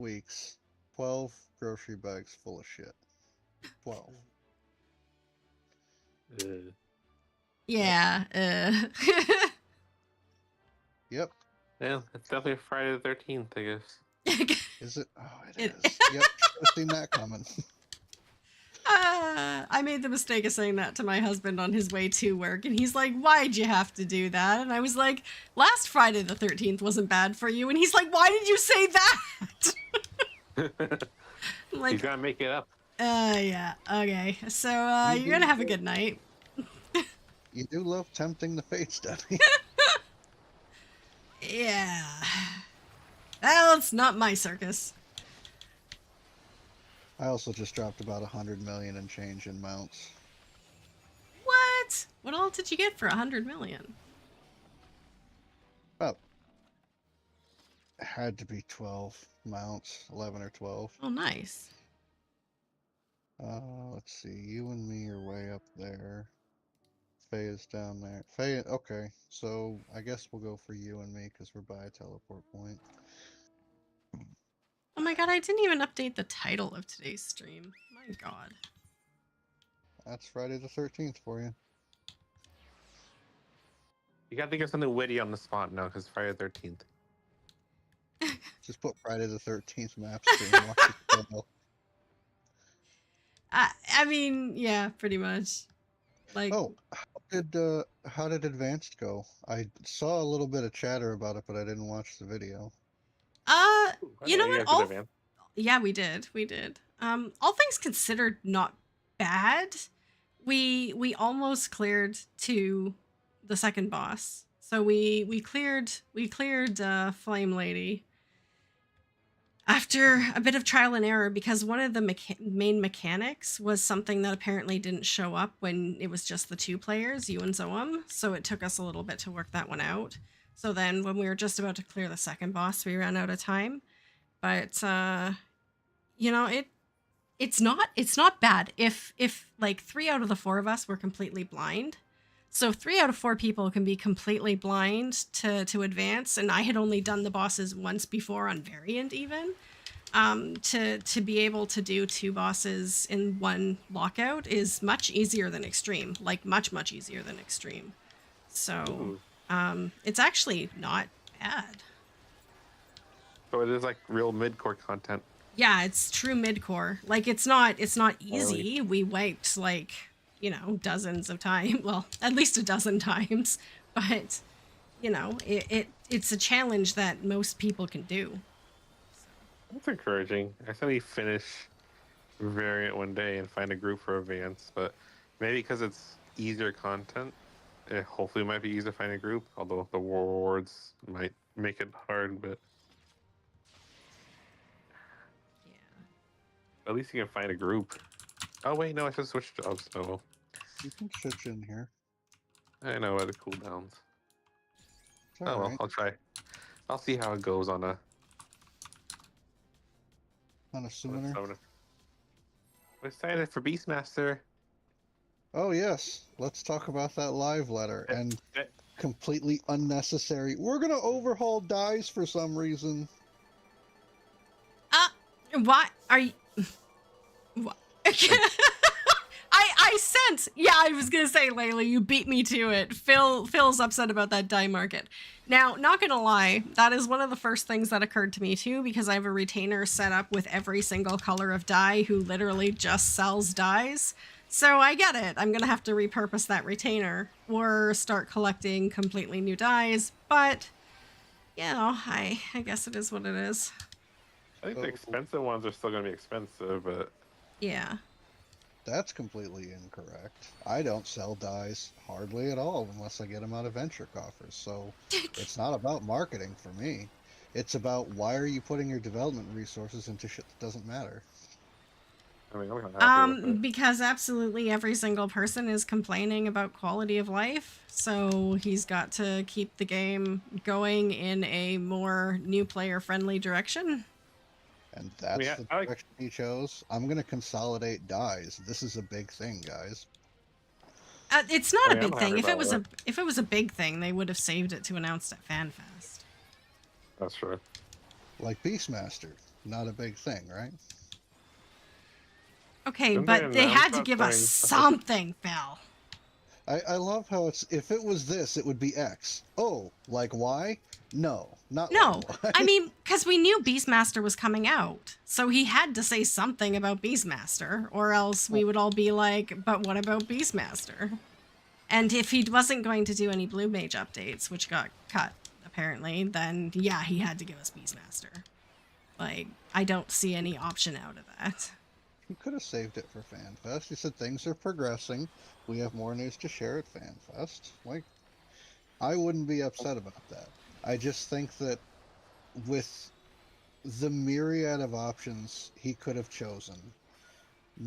weeks, 12 grocery bags full of shit. 12. Yeah. Yep. Yeah, it's definitely Friday the 13th, I guess. Is it? Oh, it is. Yep. Should have seen that coming. I made the mistake of saying that to my husband on his way to work, and he's like, "Why'd you have to do that?" And I was like, "Last Friday the 13th wasn't bad for you." And he's like, "Why did you say that?" I'm like, You gotta make it up. Yeah, okay. So, you're gonna have a good night. You do love tempting the fates, Debbie. Yeah. Well, it's not my circus. I also just dropped about 100 million and change in mounts. What? What all did you get for 100 million? About had to be 12 mounts, 11 or 12. Oh, nice. Let's see. You and me are way up there. Faye is down there. Faye, okay. So I guess we'll go for you and me because we're by a teleport point. Oh my god, I didn't even update the title of today's stream. My god. That's Friday the 13th for you. You gotta think of something witty on the spot now, because Friday the 13th. Just put Friday the 13th map stream. Watch it go. I mean, yeah, pretty much. Like, Oh, how did Advanced go? I saw a little bit of chatter about it, but I didn't watch the video. you know what? Guys did Advance. Yeah, we did. We did. All things considered, not bad. We almost cleared to the second boss. So we cleared Flame Lady after a bit of trial and error, because one of the main mechanics was something that apparently didn't show up when it was just the two players, you and Zoam. So it took us a little bit to work that one out. So then when we were just about to clear the second boss, we ran out of time. But you know, it's not bad if like 3 out of the 4 of us were completely blind. So 3 out of 4 people can be completely blind to advance, and I had only done the bosses once before on variant even. To be able to do 2 bosses in one lockout is much easier than extreme, like much easier than extreme. So it's actually not bad. So it is like real mid-core content. Yeah, it's true mid-core. Like it's not easy. We wiped like, you know, dozens of times. Well, at least a dozen times. But, you know, it's a challenge that most people can do. That's encouraging. I said we finish variant one day and find a group for Advance, but maybe because it's easier content, it hopefully might be easier to find a group, although the rewards might make it hard, but at least you can find a group. Oh wait, no, I should switch jobs. Oh well. You can switch in here. I know what the cooldowns. It's Oh all well, right. I'll try. I'll see how it goes on a Summoner. I'm excited for Beastmaster. Oh yes, let's talk about that live letter and completely unnecessary. We're gonna overhaul dies for some reason. Why are you? What? I sense. Yeah, I was gonna say, Layla, you beat me to it. Phil's upset about that die market. Now, not gonna lie, that is one of the first things that occurred to me too, because I have a retainer set up with every single color of die who literally just sells dies. So I get it. I'm gonna have to repurpose that retainer or start collecting completely new dies. But you know, I guess it is what it is. I think the expensive ones are still going to be expensive, but Yeah. That's completely incorrect. I don't sell dies hardly at all unless I get them out of venture coffers. So it's not about marketing for me. It's about why are you putting your development resources into shit that doesn't matter. I mean, I'm happy with it. Because absolutely every single person is complaining about quality of life, so he's got to keep the game going in a more new player friendly direction. And that's the direction he chose. I'm going to consolidate dies. This is a big thing, guys. It's not a big thing. If it was a big thing, they would have saved it to announce at FanFest. That's true. Like Beastmaster. not a big thing, right? Okay, Didn't they but they had announce to that give us during- something, Phil. I love how it's, if it was this, it would be X. Oh, like Y? No, not No, like Y. I mean, because we knew Beastmaster was coming out, so he had to say something about Beastmaster, or else we would all be like, but what about Beastmaster? And if he wasn't going to do any Blue Mage updates, which got cut, apparently, then yeah, he had to give us Beastmaster. Like, I don't see any option out of that. He could have saved it for FanFest. He said things are progressing. We have more news to share at FanFest. Like, I wouldn't be upset about that. I just think that with the myriad of options he could have chosen,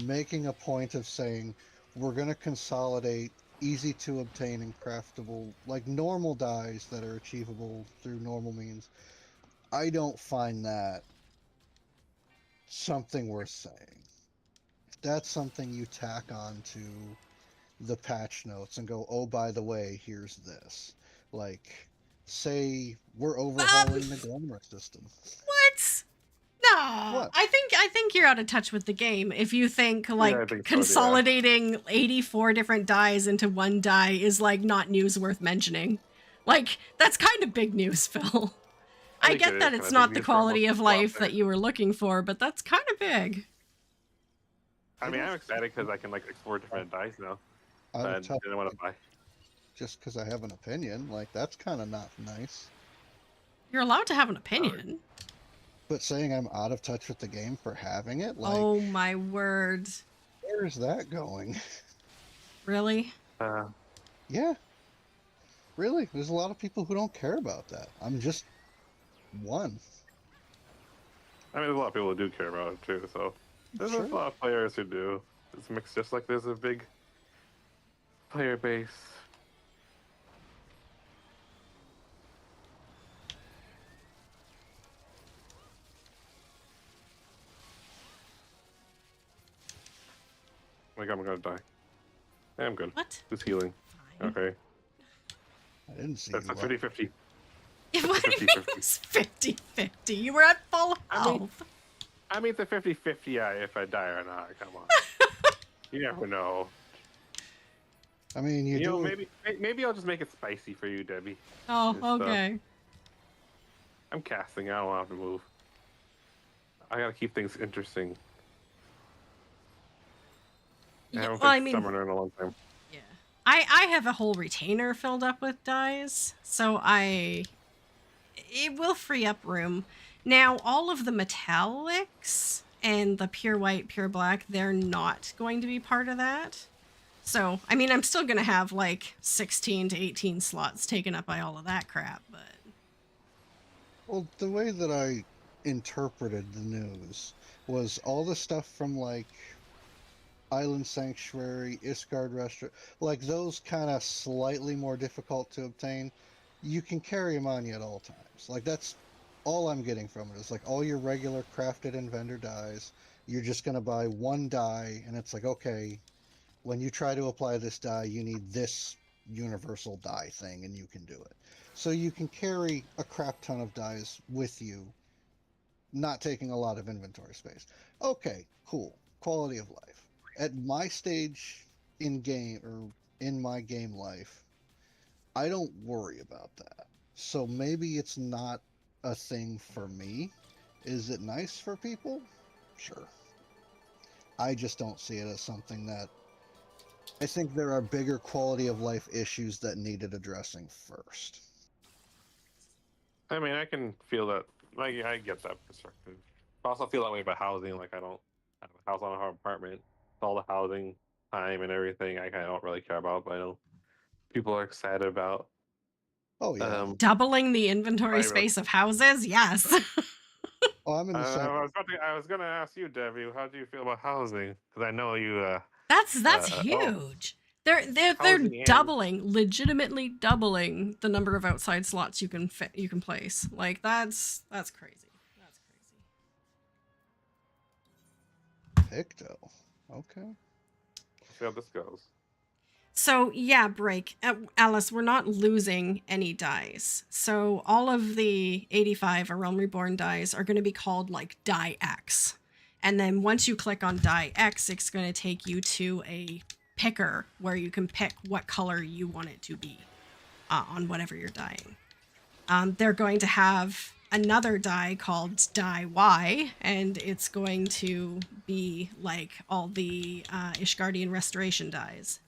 making a point of saying, we're going to consolidate easy to obtain and craftable, like normal dyes that are achievable through normal means, I don't find that something worth saying. That's something you tack on to the patch notes and go, oh, by the way, here's this. Like, say we're overhauling the glamour system. What? Nah, What? I think you're out of touch with the game if you think like I think so, yeah. consolidating 84 different dyes into one dye is like not news worth mentioning. Like that's kind of big news, Phil. I think get it that is it's kinda not big the news for most quality of people out life there. that you were looking for, but that's kind of big. I mean, don't I'm excited because I can like explore different dice now. out I of touch didn't want to buy. just because I have an opinion. Like, that's kind of not nice. You're allowed to have an opinion. But saying I'm out of touch with the game for having it, like, Oh my word. where's that going? Really? Yeah, really. There's a lot of people who don't care about that. I'm just one. I mean, there's a lot of people who do care about it too. So there's Sure. a lot of players who do. It's mixed, just like there's a big player base. Oh my god, I'm gonna die. Yeah, I'm good. What? Just healing. Fine. Okay. I didn't see That's you a up. 50-50. What do you mean it was 50-50? You were at full I mean- health. I mean, it's a 50-50 if I die or not. Come on. You never know. I mean, you You know, do it. maybe I'll just make it spicy for you, Debbie. Oh, It's, okay. I'm casting. I don't have to move. I gotta keep things interesting. I Yeah, haven't well, I played mean, Summoner in a long time. yeah. I have a whole retainer filled up with dyes, so it will free up room. Now, all of the metallics and the pure white, pure black, they're not going to be part of that. So, I mean, I'm still going to have like 16 to 18 slots taken up by all of that crap, but Well, the way that I interpreted the news was all the stuff from like Island Sanctuary, Isgard Restaurant, like those kind of slightly more difficult to obtain, you can carry them on you at all times. Like that's all I'm getting from it is like all your regular crafted and vendor dyes. You're just gonna buy one dye, and it's like, okay, when you try to apply this dye, you need this universal dye thing, and you can do it. So you can carry a crap ton of dyes with you, not taking a lot of inventory space. Okay, cool. Quality of life. At my stage in game or in my game life, I don't worry about that. So maybe it's not a thing for me. Is it nice for people? Sure. I just don't see it as something that I think there are bigger quality of life issues that needed addressing first. I mean, I can feel that. Like, I get that perspective. I also feel that way about housing. Like, I don't have a house on a apartment. All the housing time and everything, I kind of don't really care about. But I know people are excited about. Oh yeah. doubling the inventory Right, space of houses, yes. Oh, I'm in the same. I was gonna ask you, Debbie, how do you feel about housing? Because I know you. That's Oh, huge. They're housing and doubling, legitimately doubling the number of outside slots you can place. Like that's crazy. That's crazy. Picto. Okay. see how this goes. So yeah, break. Alice, we're not losing any dies. So all of the 85 A Realm Reborn dies are going to be called like die X. And then once you click on die X, it's going to take you to a picker where you can pick what color you want it to be on whatever you're dyeing. They're going to have another die called die Y, and it's going to be like all the Ishgardian Restoration dies.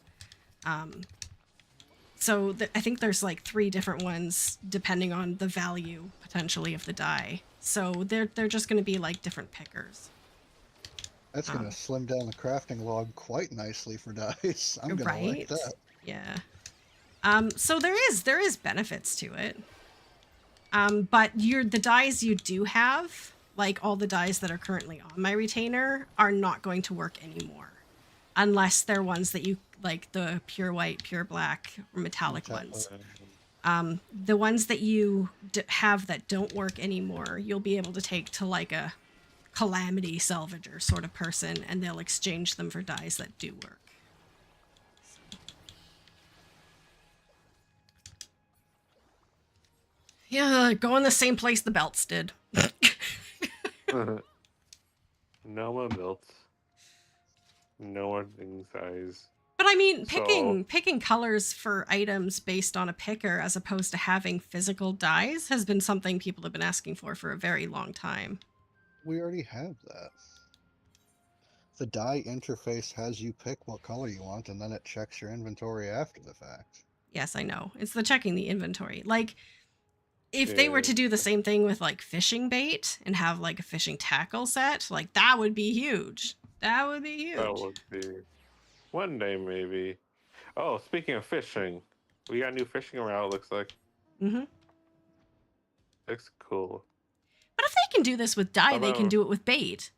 So I think there's like 3 different ones depending on the value potentially of the die. So they're just going to be like different pickers. That's going to slim down the crafting log quite nicely for dice. I'm going to like that. Yeah. So there is benefits to it. But the dies you do have, like all the dies that are currently on my retainer, are not going to work anymore. Unless they're ones that you like, the pure white, pure black, or metallic ones. The ones that you have that don't work anymore, you'll be able to take to like a calamity salvager sort of person, and they'll exchange them for dies that do work. Yeah, go in the same place the belts did. No more belts. No more thing size. But I mean, picking colors for items based on a picker as opposed to having physical dies has been something people have been asking for a very long time. We already have that. The die interface has you pick what color you want, and then it checks your inventory after the fact. Yes, I know. It's the checking the inventory. Like, if they were to do the same thing with like fishing bait and have like a fishing tackle set, like that would be huge. That would be huge. That would be one day maybe. Oh, speaking of fishing, we got a new fishing route. Looks like. Mm-hmm. Looks cool. But if they can do this with dye, they can do it with bait.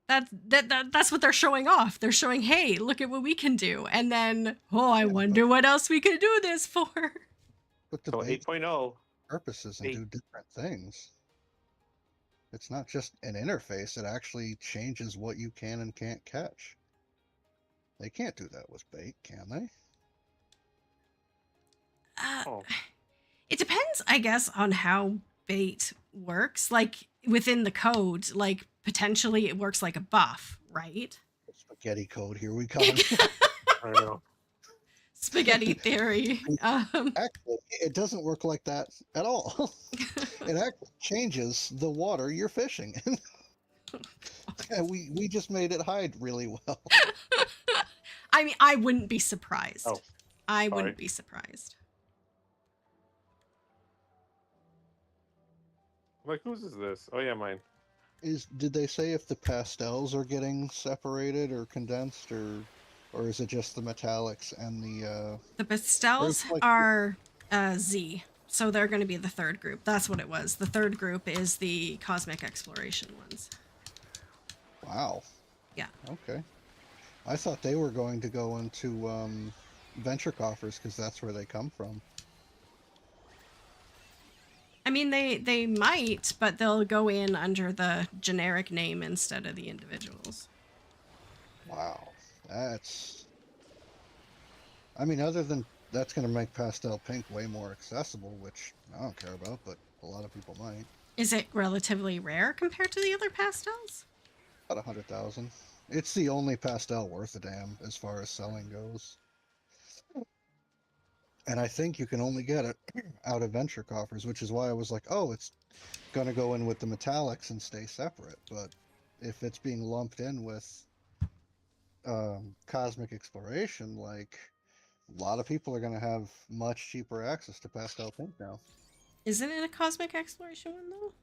That's what they're showing off. They're showing, hey, look at what we can do, and then, I wonder what else we could do this for. But the 8.0 purposes and do different things. It's not just an interface, it actually changes what you can and can't catch. They can't do that with bait, can they? It depends, I guess, on how bait works. Like, within the code, like, potentially it works like a buff, right? Spaghetti code, here we come. I know. Spaghetti theory. Actually, it doesn't work like that at all. It actually changes the water you're fishing in. And we just made it hide really well. I mean, I wouldn't be surprised. I wouldn't be surprised. Like, whose is this? Oh yeah, mine. Did they say if the pastels are getting separated or condensed, or is it just the metallics and the pastels are Z, so they're going to be the third group. That's what it was. The third group is the cosmic exploration ones. Wow. Yeah. Okay. I thought they were going to go into venture coffers because that's where they come from. I mean, they might, but they'll go in under the generic name instead of the individuals. Wow. That's... I mean, other than that's going to make pastel pink way more accessible, which I don't care about, but a lot of people might. Is it relatively rare compared to the other pastels? About 100,000. It's the only pastel worth a damn as far as selling goes. And I think you can only get it out of venture coffers, which is why I was like, oh, it's going to go in with the metallics and stay separate. But if it's being lumped in with cosmic exploration, like, a lot of people are going to have much cheaper access to pastel pink now. Isn't it a cosmic exploration one, though?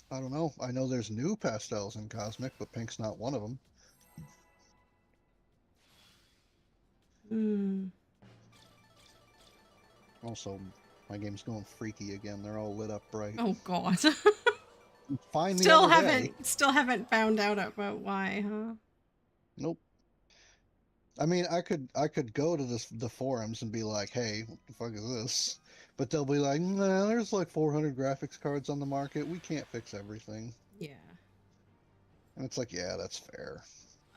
I don't know. I know there's new pastels in cosmic, but pink's not one of them. Also, my game's going freaky again. They're all lit up bright. Oh god. Find still haven't found out about why, huh? Nope. I mean, I could go to the forums and be like, hey, what the fuck is this? But they'll be like, nah, there's like 400 graphics cards on the market. We can't fix everything. Yeah. And it's like, yeah, that's fair.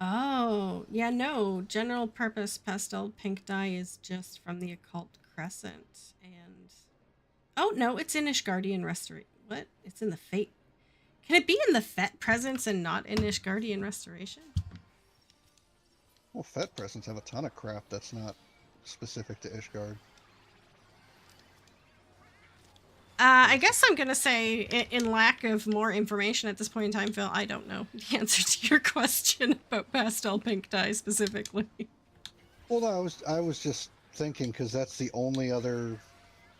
Oh, yeah, no. General purpose pastel pink dye is just from the occult crescent. And oh no, it's in Ishgardian Restoration. What? It's in the fate. Can it be in the Fet presence and not in Ishgardian Restoration? Well, Fet presents have a ton of crap that's not specific to Ishgard. I guess I'm gonna say, in lack of more information at this point in time, Phil, I don't know the answer to your question about pastel pink dye specifically. Well, no, I was just thinking because that's the only other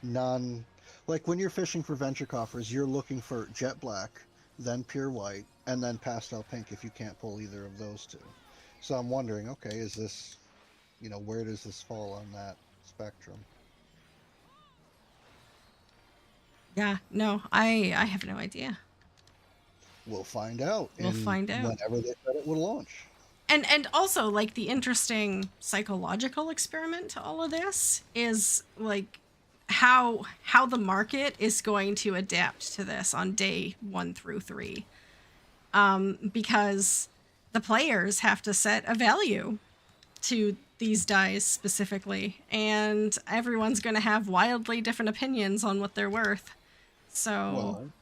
non, like when you're fishing for venture coffers, you're looking for jet black, then pure white, and then pastel pink if you can't pull either of those two. So I'm wondering, okay, is this, where does this fall on that spectrum? Yeah, no, I have no idea. We'll find out We'll find out. whenever they said it would launch. And also, like, the interesting psychological experiment to all of this is like how the market is going to adapt to this on day 1 through 3, because the players have to set a value to these dies specifically, and everyone's going to have wildly different opinions on what they're worth. So Well,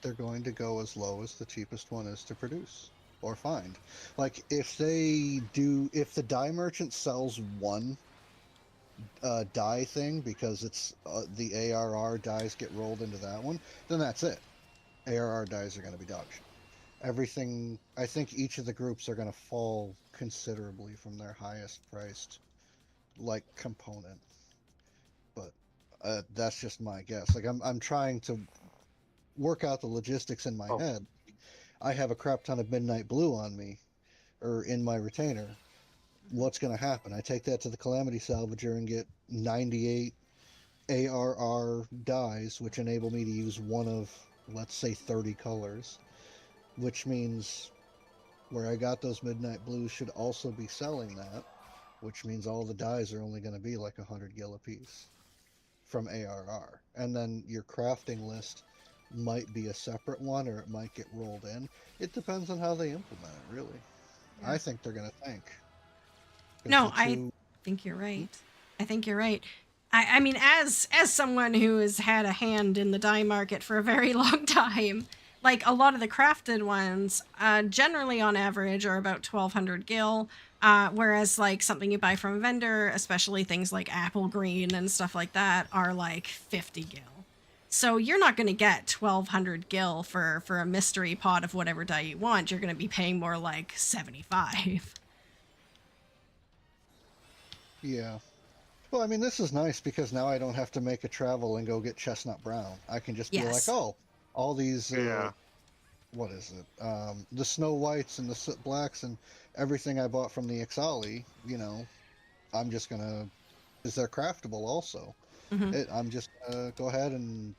they're going to go as low as the cheapest one is to produce or find. Like if the dye merchant sells one dye thing because it's the ARR dyes get rolled into that one, then that's it. ARR dyes are going to be dog shit. Everything, I think each of the groups are going to fall considerably from their highest priced like component. But that's just my guess. Like I'm trying to work out the logistics in my head. I have a crap ton of midnight blue on me or in my retainer. What's going to happen? I take that to the Calamity Salvager and get 98 ARR dyes, which enable me to use one of, let's say, 30 colors, which means where I got those midnight blues should also be selling that, which means all the dyes are only going to be like 100 gil a piece from ARR. And then your crafting list might be a separate one or it might get rolled in. It depends on how they implement it, really. yeah. I think they're going to think. No, I think you're right. I think you're right. I mean, as someone who has had a hand in the dye market for a very long time, like a lot of the crafted ones, generally on average are about 1,200 gil, whereas like something you buy from a vendor, especially things like apple green and stuff like that, are like 50 gil. So you're not going to get 1,200 gil for a mystery pot of whatever dye you want. You're going to be paying more like 75. Yeah. Well, I mean, this is nice because now I don't have to make a travel and go get chestnut brown. I can just be like, oh, all these, what is it? The Snow Whites and the Soot Blacks and everything I bought from the Ixali, I'm just going to, because they're craftable also. Mm-hmm. I'm just going to go ahead and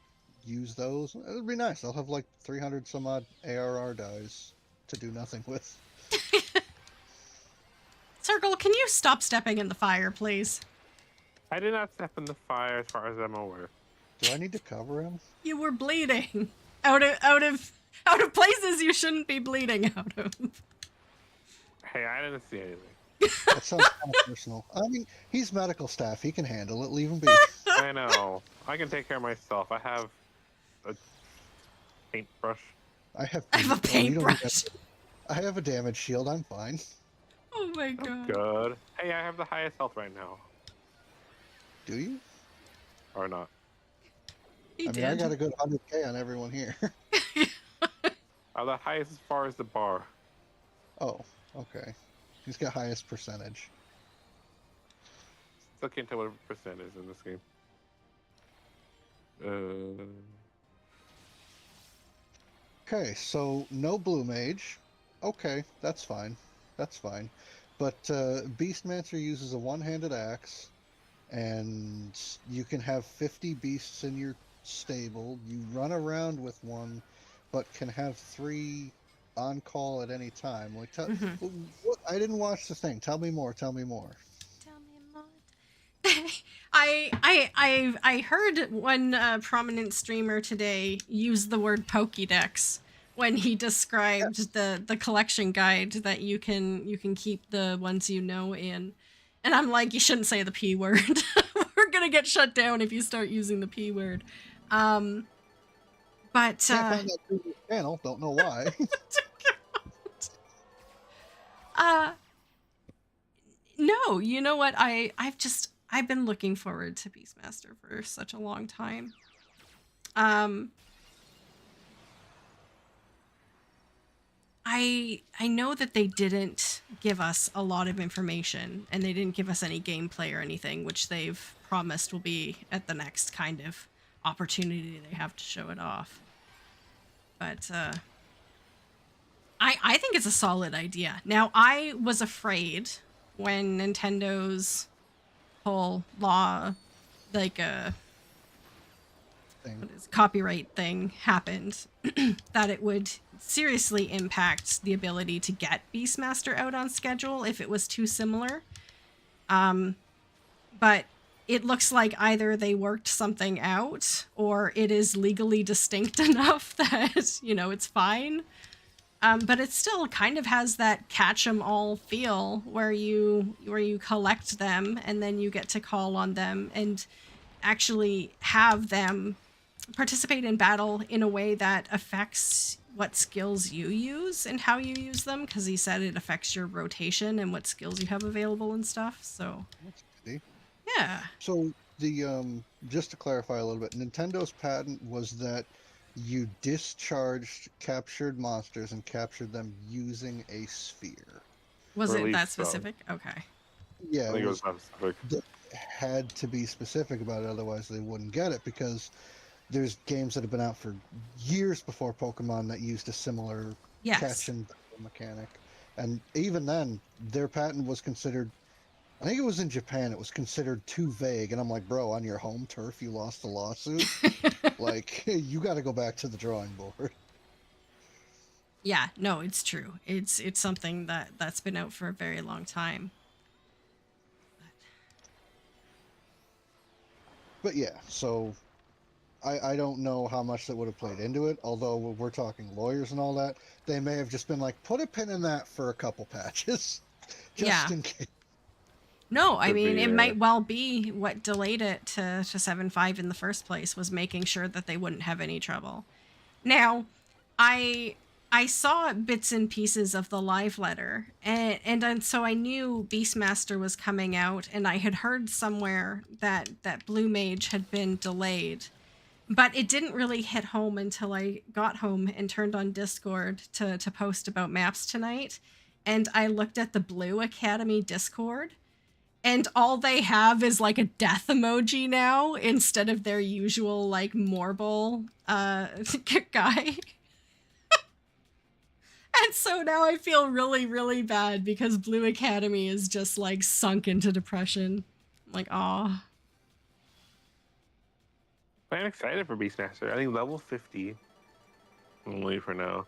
use those. It'll be nice. I'll have like 300 some odd ARR dyes to do nothing with. Circle, can you stop stepping in the fire, please? I did not step in the fire as far as I'm aware. Do I need to cover him? You were bleeding out of places you shouldn't be bleeding out of. Hey, I didn't see anything. That sounds kind of personal. I mean, he's medical staff. He can handle it. Leave him be. I know. I can take care of myself. I have a paintbrush. I have a paintbrush. I have a damage shield. I'm fine. Oh my god. Good. Hey, I have the highest health right now. Do you? Or not? I mean, I got a good 100k on everyone here. I'm the highest as far as the bar. Oh, okay. He's got highest percentage. Still can't tell what percent is in this game. Okay, so no blue mage. Okay, that's fine. That's fine. But Beastmancer uses a one-handed axe, and you can have 50 beasts in your stable. You run around with one, but can have 3 on call at any time. Like, I didn't watch the thing. Tell me more. Tell me more. I heard one prominent streamer today use the word Pokédex when he described the collection guide that you can keep the ones you know in. And I'm like, you shouldn't say the P word. We're gonna get shut down if you start using the P word. But Can't find that previous channel. Don't know why. uh no, you know what? I've been looking forward to Beastmaster for such a long time. I know that they didn't give us a lot of information and they didn't give us any gameplay or anything, which they've promised will be at the next kind of opportunity they have to show it off. But I think it's a solid idea. Now, I was afraid when Nintendo's whole law, like what is copyright thing happened, that it would seriously impact the ability to get Beastmaster out on schedule if it was too similar. But it looks like either they worked something out or it is legally distinct enough that, you know, it's fine. But it still kind of has that catch 'em all feel where you collect them and then you get to call on them and actually have them participate in battle in a way that affects what skills you use and how you use them, because he said it affects your rotation and what skills you have available and stuff. So That's good. yeah. So the just to clarify a little bit, Nintendo's patent was that you discharged captured monsters and captured them using a sphere. Was it Release that stuff. specific? Okay. Yeah, I think it was not specific. They had to be specific about it, otherwise they wouldn't get it, because there's games that have been out for years before Pokemon that used a similar Yes. catch and mechanic. And even then, their patent was considered, I think it was in Japan, it was considered too vague. And I'm like, bro, on your home turf, you lost a lawsuit? Like, you got to go back to the drawing board. Yeah, no, it's true. It's something that's been out for a very long time. But yeah, so I don't know how much that would have played into it, although we're talking lawyers and all that. They may have just been like, put a pin in that for a couple patches, just in case. No, I Could mean, be, it might well be what delayed it to 7.5 in the first place was making sure that they wouldn't have any trouble. Now, I saw bits and pieces of the live letter, and so I knew Beastmaster was coming out, and I had heard somewhere that Blue Mage had been delayed. But it didn't really hit home until I got home and turned on Discord to post about maps tonight. And I looked at the Blue Academy Discord, and all they have is like a death emoji now instead of their usual like Morble guy. And so now I feel really, really bad because Blue Academy is just like sunk into depression. I'm like, aw. I'm excited for Beastmaster. I think level 50 only for now.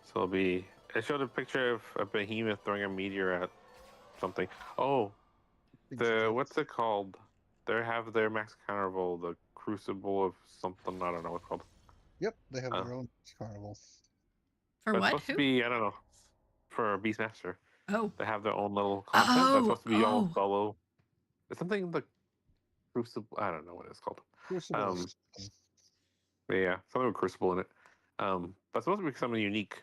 So it'll be. It showed a picture of a behemoth throwing a meteor at something. Oh, what's it called? They have their Max Carnival, the Crucible of something. I don't know what it's called. Yep, they have their own carnival. For But what? It's supposed Who? to be, I don't know, for Beastmaster. Oh. They have their own little content that's supposed to be all Oh. solo. It's something the Crucible. I don't know what it's called. Crucible. Yeah, something with Crucible in it. But it's supposed to be some unique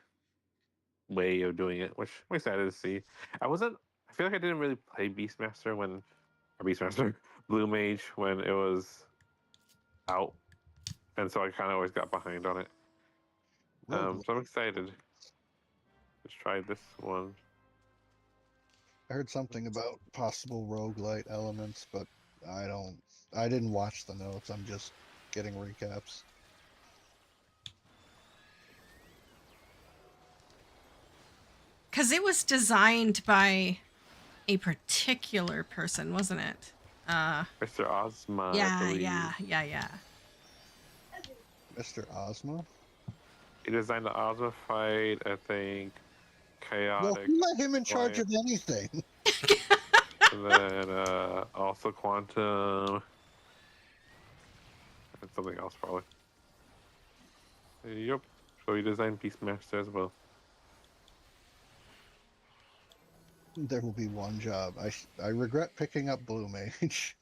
way of doing it, which I'm excited to see. I feel like I didn't really play Beastmaster Blue Mage when it was out, and so I kind of always got behind on it. So I'm excited. Let's try this one. I heard something about possible roguelite elements, but I didn't watch the notes. I'm just getting recaps. Because it was designed by a particular person, wasn't it? Mr. Ozma. Yeah. Mr. Ozma? He designed the Ozma fight, I think. Chaotic. Well, who let him in charge of anything? And then also Quantum. And something else, probably. Yep. So we designed Beastmaster as well. There will be one job. I regret picking up Blue Mage.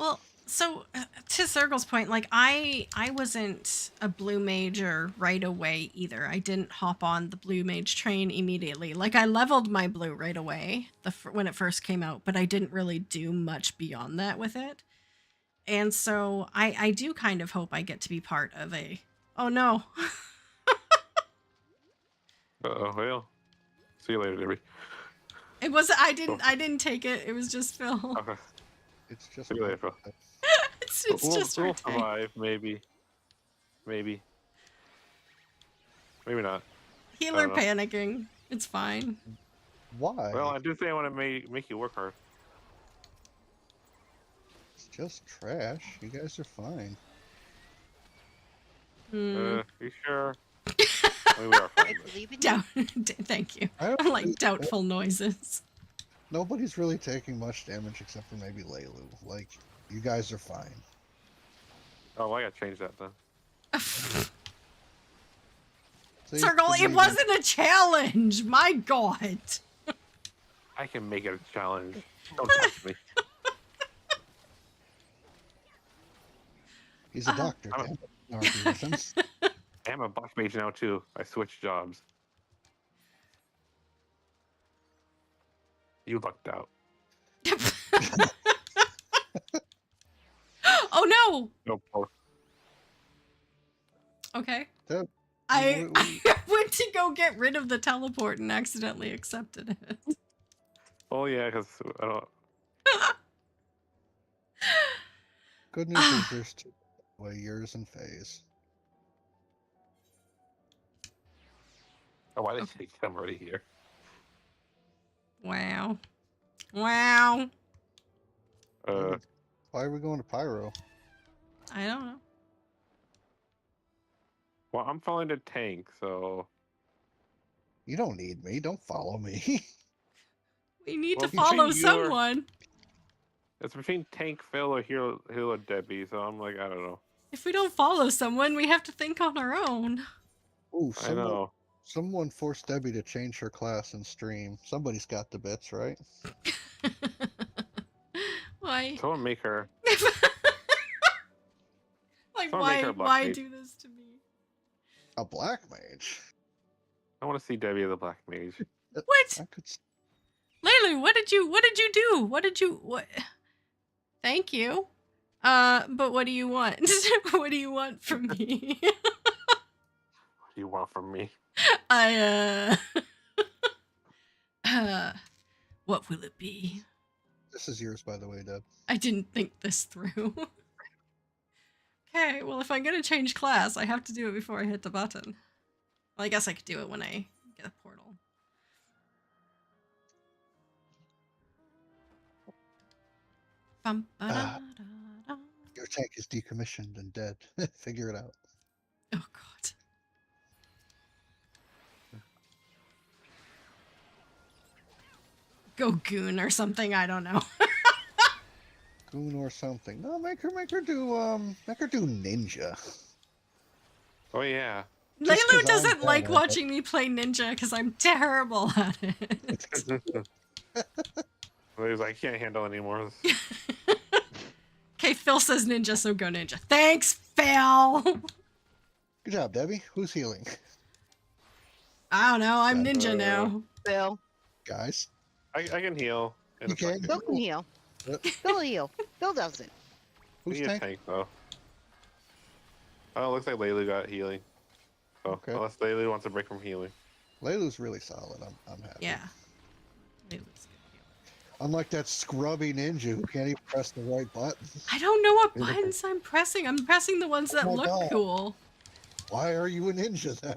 Well, so to Circle's point, like I wasn't a blue major right away either. I didn't hop on the blue mage train immediately. Like I leveled my blue right away when it first came out, but I didn't really do much beyond that with it. And so I do kind of hope I get to be part of a. Oh no. Well, see you later, Debbie. It was I didn't take it. It was just Phil. Okay, It's just see you later, Phil. It's we'll, just we'll right there. survive, maybe not. Healer don't know. panicking. It's fine. why? Well, I do think I want to make you work hard. It's just trash. You guys are fine. You sure? I mean, we are fine. I but- believe in you. Doubt. Thank you. I don't I'm like think- doubtful noises. Nobody's really taking much damage except for maybe Leilu. Like, you guys are fine. Oh, I gotta change that then. See, Circle, to it me, wasn't a challenge. My God. I can make it a challenge. Don't touch me. He's a doctor. I'm a- Damn it. Argue with him. I'm a boss mage now too. I switched jobs. You lucked out. Oh no. No, Paul. Okay. That- I we- went to go get rid of the teleport and accidentally accepted it. Oh yeah, because I don't. Good news is there's two years and phase. Oh, why did they take them already here? Wow. Wow. Why are we going to Pyro? I don't know. Well, I'm following the tank, so You don't need me. Don't follow me. We need Well, to follow between you or- someone. it's between tank Phil or healer Debbie. So I'm like, I don't know. If we don't follow someone, we have to think on our own. Ooh, I know. someone forced Debbie to change her class in stream. Somebody's got the bits, right? Why? Someone make her. Like Someone make her a why black do this to me? A black mage. I want to see Debbie as a black mage. What? I could. Lulu, what did you do? What Thank you. But what do you want? What do you want from me? What do you want from me? I what will it be? This is yours, by the way, Deb. I didn't think this through. Okay, well if I'm gonna change class, I have to do it before I hit the button. Well, I guess I could do it when I get a portal. Bum, ba-da-da-da. Your tank is decommissioned and dead. Figure it out. Oh god. Go goon or something, I don't know. Goon or something. No, make her do ninja. Oh yeah. Just 'cause Laylu I'm doesn't bad like at it. watching me play ninja because I'm terrible at it. Well, he's like, I can't handle anymore. Okay, Phil says ninja, so go ninja. Thanks, Phil! Good job, Debbie. Who's healing? I don't know, I'm ninja now. Bill. Guys. I can heal. In You a can? second. Bill can heal. Yep. Bill will heal. Bill does it. We Who's need a tank? tank though. Oh, it looks like Laylu got healing. So Okay. unless Laylu wants to break from healing. Leilu's really solid. I'm happy. Yeah. Unlike that scrubby ninja who can't even press the right button. I don't know what Beautiful. buttons I'm pressing. I'm pressing the ones that Oh my look God. cool. Why are you a ninja then?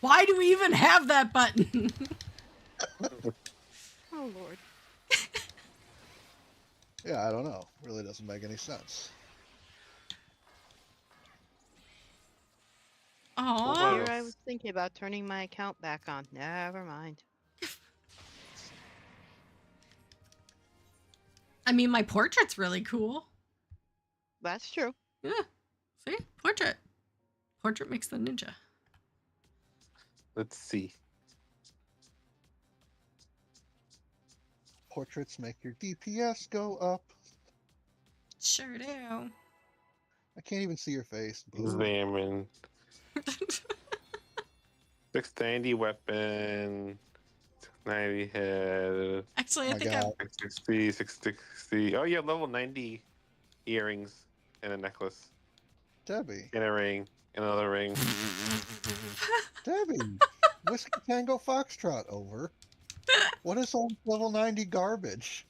Why do we even have that button? Oh Lord. Yeah, I don't know. Really doesn't make any sense. Aww. Here I was thinking about turning my account back on. Never mind. I mean, my portrait's really cool. That's true. Yeah. See? Portrait. Portrait makes the ninja. Let's see. Portraits make your DPS go up. Sure do. I can't even see your face. Boo. Examine. 690 weapon. 690 head. Actually, I My think God. 660, 660. Oh, yeah, level 90 earrings and a necklace. Debbie. And a ring. And another ring. Debbie. Whiskey Tango Foxtrot over. What is all level 90 garbage?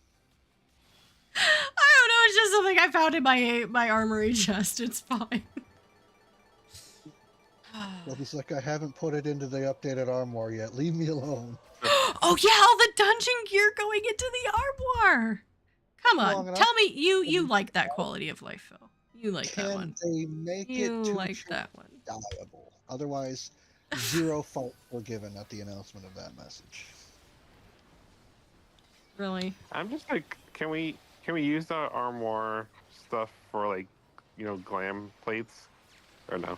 I don't know. It's just something I found in my armory chest. It's fine. Debbie's like, I haven't put it into the updated armor yet. Leave me alone. Oh yeah, all the dungeon gear going into the armoire. Come Long on, enough. tell me you like that quality of life, Phil. You like that Can one. they make You it to like that one. diable? Otherwise, zero fault were given at the announcement of that message. Really? I'm just like, can we use the armor stuff for like, glam plates, or no?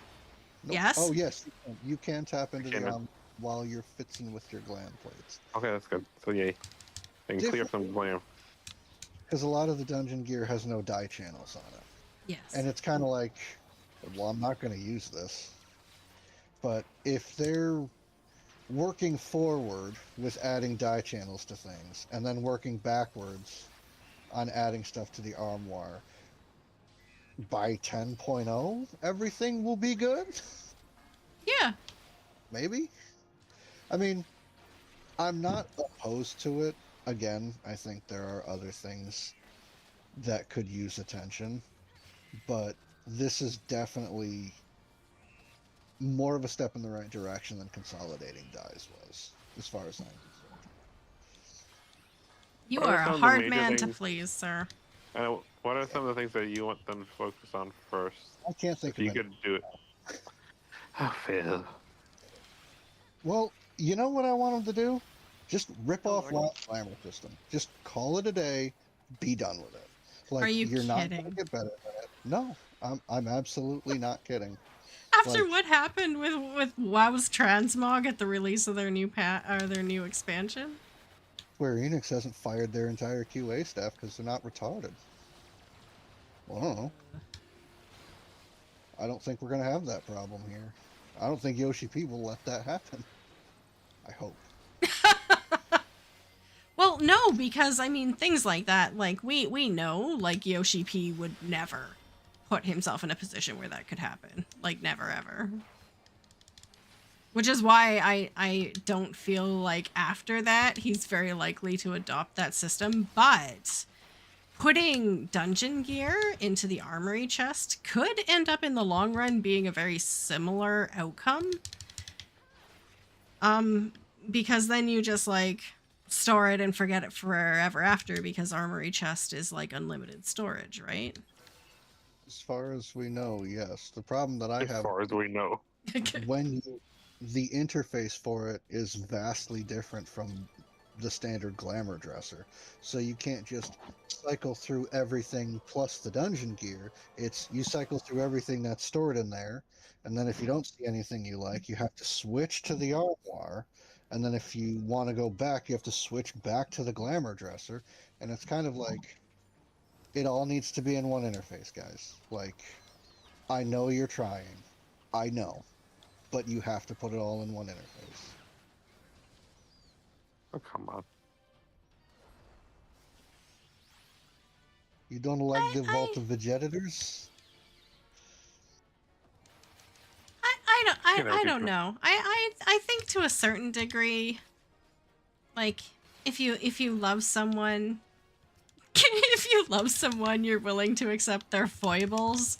Nope. Yes? Oh yes, you can tap into Can the it? while you're fixing with your glam plates. Okay, that's good. So yay, I can clear up some glam. Because a lot of the dungeon gear has no dye channels on it. Yes. And it's kind of like, well, I'm not going to use this. But if they're working forward with adding dye channels to things, and then working backwards on adding stuff to the armoire, by 10.0, everything will be good? Yeah. Maybe? I mean, I'm not opposed to it. Again, I think there are other things that could use attention, but this is definitely more of a step in the right direction than consolidating dyes was, as far as I'm concerned. You What are are a some of the hard major man to things- please, sir. What are some of the things that you want them to focus on first? I can't think If of you it. could do it. Oh, Phil. Well, you know what I want them to do? Just rip Oh, off Lord. Last Glamour System. Just call it a day, be done with it. Like, Are you you're not kidding? going to get better at it. No, I'm absolutely not kidding. After Like- what happened with WoW's transmog at the release of their new their new expansion? Square Enix hasn't fired their entire QA staff because they're not retarded. Well, I don't know. I don't think we're going to have that problem here. I don't think Yoshi P will let that happen. I hope. Well, no, because I mean things like that, like we know, like Yoshi P would never put himself in a position where that could happen. Like never ever. Which is why I don't feel like after that he's very likely to adopt that system, but putting dungeon gear into the armory chest could end up in the long run being a very similar outcome. Because then you just like store it and forget it forever after, because armory chest is like unlimited storage, right? As far as we know, yes. The problem that I As have far as we know. the interface for it is vastly different from the standard glamour dresser, so you can't just cycle through everything plus the dungeon gear. It's you cycle through everything that's stored in there, and then if you don't see anything you like, you have to switch to the armoire, and then if you want to go back, you have to switch back to the glamour dresser, and it's kind of like it all needs to be in one interface, guys. Like, I know you're trying, I know, but you have to put it all in one interface. Oh, come on. You don't like the Vault of Vegettators? I don't know. I think to a certain degree, like if you love someone, if you love someone, you're willing to accept their foibles.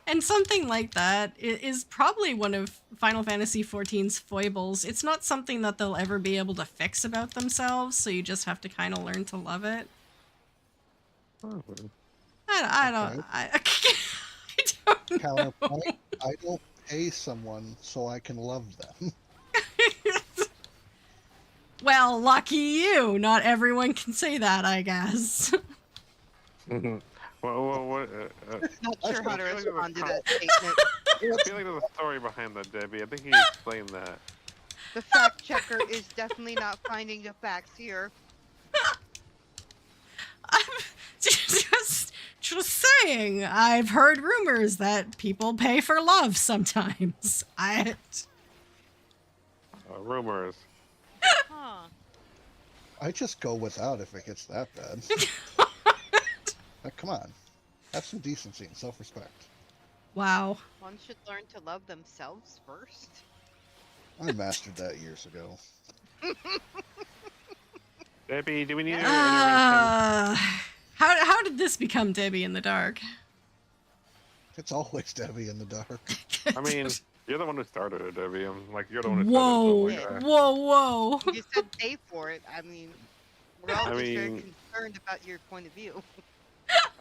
And something like that is probably one of Final Fantasy XIV's foibles. It's not something that they'll ever be able to fix about themselves, so you just have to kind of learn to love it. Oh, I don't know. Counterpoint, I don't pay someone so I can love them. Well, lucky you. Not everyone can say that, I guess. What? Not sure how to I feel like respond to there's that statement. I feel like there's a story behind that, Debbie. I think you explained that. The fact checker is definitely not finding the facts here. I'm just saying. I've heard rumors that people pay for love sometimes. Rumors. Huh. I just go without if it gets that bad. Like, come on. Have some decency and self-respect. Wow. One should learn to love themselves first. I mastered that years ago. Debbie, do we need an intervention? How did this become Debbie in the dark? It's always Debbie in the dark. I mean, you're the one who started it, Debbie. I'm like, you're the one who whoa, said it. So I'm like, whoa. You said pay for it. I mean, we're all I just very mean- concerned about your point of view.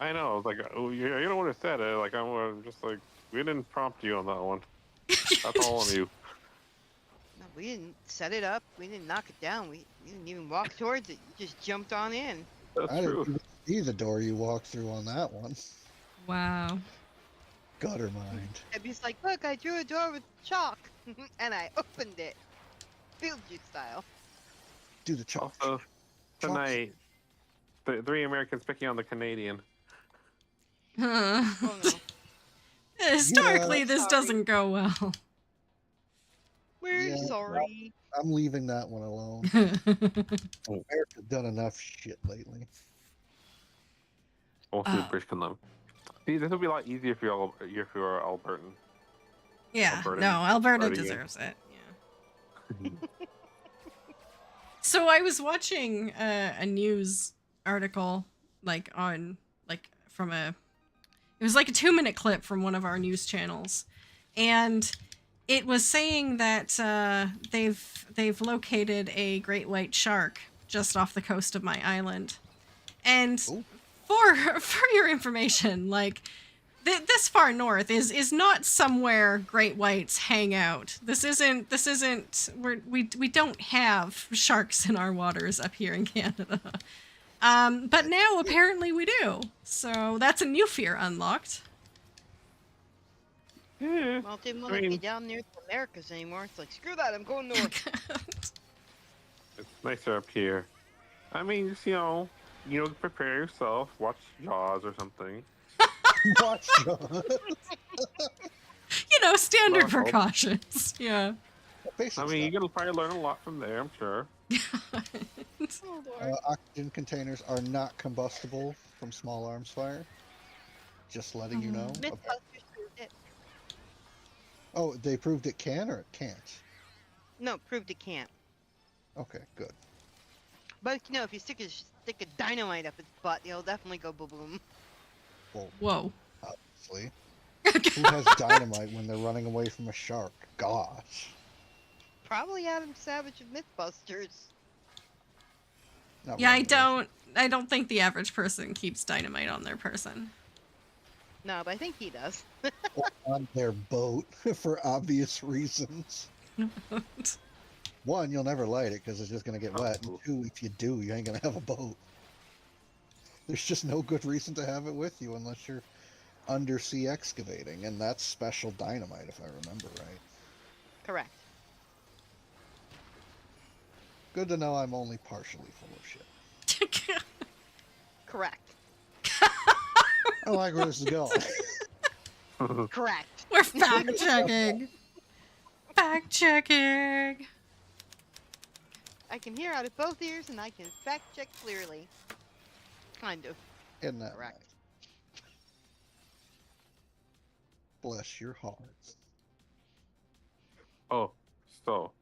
I know. I was like, oh, you're the one who said it. Like, I'm just like, we didn't prompt you on that one. That's all on you. No, we didn't set it up. We didn't knock it down. We didn't even walk towards it. You just jumped on in. That's I true. didn't even see the door you walked through on that one. Wow. Gutter mind. Debbie's like, look, I drew a door with chalk, and I opened it, Beetlejuice style. Do the chalk. Also, tonight, the three Americans picking on the Canadian. Huh. Oh no, Historically, Yeah. this Sorry. doesn't go well. we're Yeah, sorry. I'm leaving that one alone. America's done enough shit lately. Also, British Columbia. See, this would be a lot easier if you're Albertan. Yeah, Alberta. no, Alberta Alberta, yeah. deserves it. Yeah. So I was watching a news article, like from it was like a 2-minute clip from one of our news channels, and it was saying that they've located a great white shark just off the coast of my island, and Ooh. for your information, like. This far north is not somewhere great whites hang out. This isn't we don't have sharks in our waters up here in Canada. But now apparently we do. So that's a new fear unlocked. Yeah. Well, it didn't want to be down near the Americas anymore. It's like, screw that, I'm going north. It's nicer up here. I mean, just, prepare yourself. Watch Jaws or something. Watch John. Standard Well, precautions. Yeah. Basic I mean, you're stuff. gonna probably learn a lot from there, I'm sure. Oh, Lord. Oxygen containers are not combustible from small arms fire. Just letting you know. Mythbusters proved it. Oh, they proved it can or it can't? No, proved it can't. Okay, good. But if you stick a dynamite up its butt, it'll definitely go boom boom. Well, Whoa. obviously. Who has dynamite when they're running away from a shark? Gosh. Probably Adam Savage of Mythbusters. Not Yeah, running away. I don't think the average person keeps dynamite on their person. No, but I think he does. Or on their boat for obvious reasons. One, you'll never light it because it's just going to get wet. And two, if you do, you ain't going to have a boat. There's just no good reason to have it with you unless you're undersea excavating, and that's special dynamite, if I remember right. Correct. Good to know I'm only partially full of shit. Correct. I like where this is going. Correct. We're fact checking. Fact checking. I can hear out of both ears and I can fact check clearly. Kind of. Isn't that Correct. right? Bless your heart. Oh, so